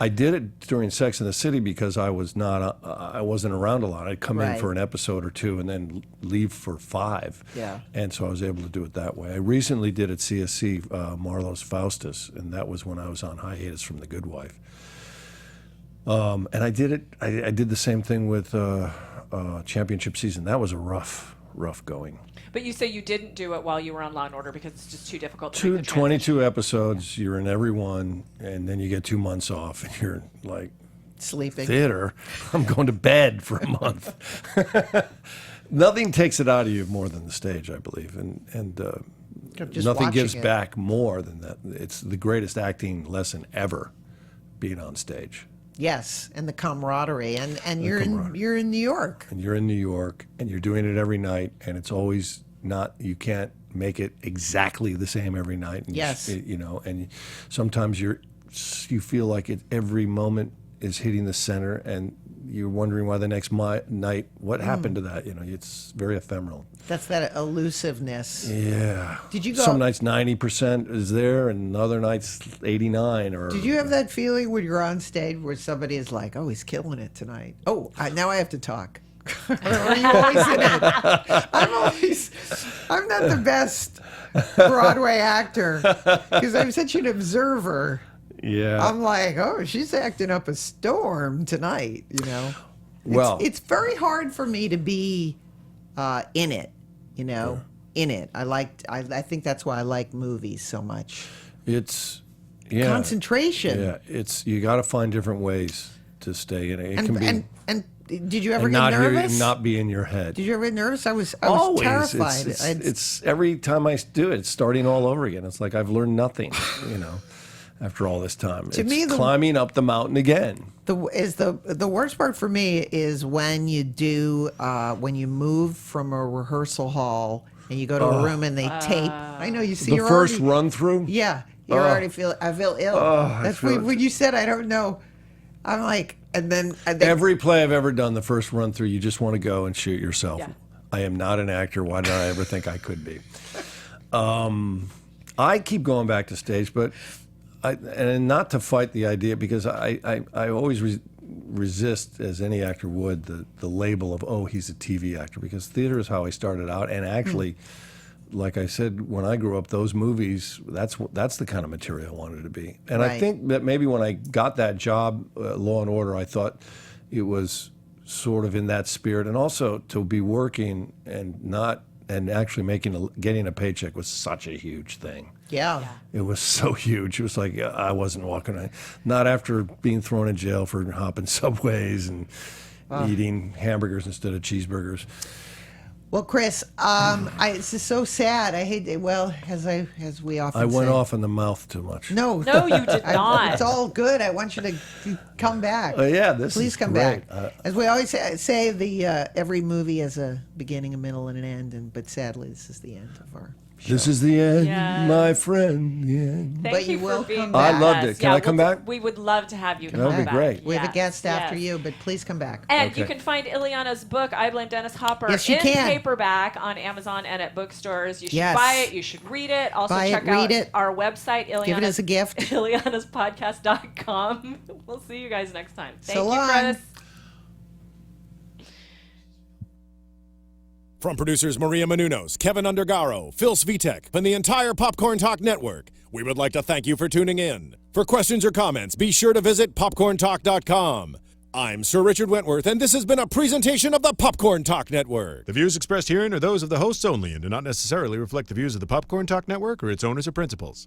Speaker 6: I did it during Sex and the City because I wasn't around a lot. I'd come in for an episode or two and then leave for 5. Yeah. And so I was able to do it that way. I recently did at CSC Marlowe's Faustus, and that was when I was on hiatus from The Good Wife. And I did it. I did the same thing with championship season. That was a rough going.
Speaker 7: But you say you didn't do it while you were on Law & Order because it's just too difficult to make the
Speaker 6: 22 episodes, you're in every one, and then you get 2 months off, and you're like,
Speaker 4: sleeping.
Speaker 6: Theater, I'm going to bed for a month. Nothing takes it out of you more than the stage, I believe, and nothing gives back more than that. It's the greatest acting lesson ever, being on stage.
Speaker 4: Yes, and the camaraderie, and you're in New York.
Speaker 6: And you're in New York, and you're doing it every night, and it's always not. You can't make it exactly the same every night. And
Speaker 4: yes,
Speaker 6: and sometimes you feel like every moment is hitting the center, and you're wondering why the next night, what happened to that? It's very ephemeral.
Speaker 4: That's that elusiveness.
Speaker 6: Yeah.
Speaker 4: Did you go?
Speaker 6: Some nights 90% is there, and other nights 89. Or
Speaker 4: did you have that feeling when you're on stage where somebody is like, "Oh, he's killing it tonight. Oh, now I have to talk." Or are you always in it? I'm not the best Broadway actor because I'm such an observer.
Speaker 6: Yeah.
Speaker 4: I'm like, oh, she's acting up a storm tonight,
Speaker 6: Well,
Speaker 4: it's very hard for me to be in it, in it. I think that's why I like movies so much.
Speaker 6: It's
Speaker 4: concentration.
Speaker 6: Yeah, you got to find different ways to stay in it. It can be
Speaker 4: and did you ever get nervous?
Speaker 6: Not be in your head.
Speaker 4: Did you ever get nervous? I was
Speaker 6: always
Speaker 4: terrified.
Speaker 6: It's every time I do it, it's starting all over again. It's like I've learned nothing, after all this time.
Speaker 4: To me,
Speaker 6: climbing up the mountain again.
Speaker 4: The worst part for me is when you move from a rehearsal hall and you go to a room and they tape. I know you see
Speaker 6: the first run through.
Speaker 4: Yeah, I feel ill. That's when you said I don't know. I'm like, and then
Speaker 6: Every play I've ever done, the first run through, you just want to go and shoot yourself.
Speaker 7: Yeah.
Speaker 6: I am not an actor. Why did I ever think I could be? I keep going back to stage, but and not to fight the idea, because I always resist, as any actor would, the label of, oh, he's a TV actor, because theater is how I started out, and actually, like I said, when I grew up, those movies, that's the kind of material I wanted to be. And I think that maybe when I got that job, Law and Order, I thought it was sort of in that spirit, and also to be working and actually getting a paycheck was such a huge thing.
Speaker 4: Yeah.
Speaker 6: It was so huge. It was like I wasn't walking, not after being thrown in jail for hopping subways and eating hamburgers instead of cheeseburgers.
Speaker 4: Well, Chris, it's just so sad. I hate it. Well, as we often say.
Speaker 6: I went off in the mouth too much.
Speaker 7: No, you did not.
Speaker 4: It's all good. I want you to come back.
Speaker 6: Yeah,
Speaker 4: Please come
Speaker 6: great.
Speaker 4: back. As we always say, every movie has a beginning, a middle, and an end. But sadly, this is the end of our show.
Speaker 6: This is the end,
Speaker 7: Yes.
Speaker 6: my friend. The end.
Speaker 7: Thank
Speaker 4: But
Speaker 7: you
Speaker 4: you will
Speaker 7: for being
Speaker 4: come
Speaker 7: with
Speaker 4: back.
Speaker 6: I loved
Speaker 7: us.
Speaker 6: it. Can I come back?
Speaker 7: We would love to have you come
Speaker 6: That'd be
Speaker 7: back.
Speaker 6: great.
Speaker 4: We have a
Speaker 7: Yes,
Speaker 4: guest after
Speaker 7: yes.
Speaker 4: you, but please come back.
Speaker 7: And
Speaker 6: Okay.
Speaker 7: you can find Illeana's book, I Blame Dennis Hopper,
Speaker 4: Yes, you
Speaker 7: in
Speaker 4: can.
Speaker 7: paperback on Amazon and at bookstores. You should
Speaker 4: Yes.
Speaker 7: buy it. You should read it. Also
Speaker 4: Buy it,
Speaker 7: check
Speaker 4: read
Speaker 7: out
Speaker 4: it.
Speaker 7: our website,
Speaker 4: Give it as a gift.
Speaker 7: Ileanaspodcast.com. We'll see you guys next time. Thank
Speaker 4: So
Speaker 7: you,
Speaker 4: long.
Speaker 7: Chris.
Speaker 3: From producers Maria Menounos, Kevin Undergaro, Phil Svitek, and the entire Popcorn Talk Network, we would like to thank you for tuning in. For questions or comments, be sure to visit popcorntalk.com. I'm Sir Richard Wentworth, and this has been a presentation of the Popcorn Talk Network.
Speaker 8: The views expressed herein are those of the hosts only and do not necessarily reflect the views of the Popcorn Talk Network or its owners or principals.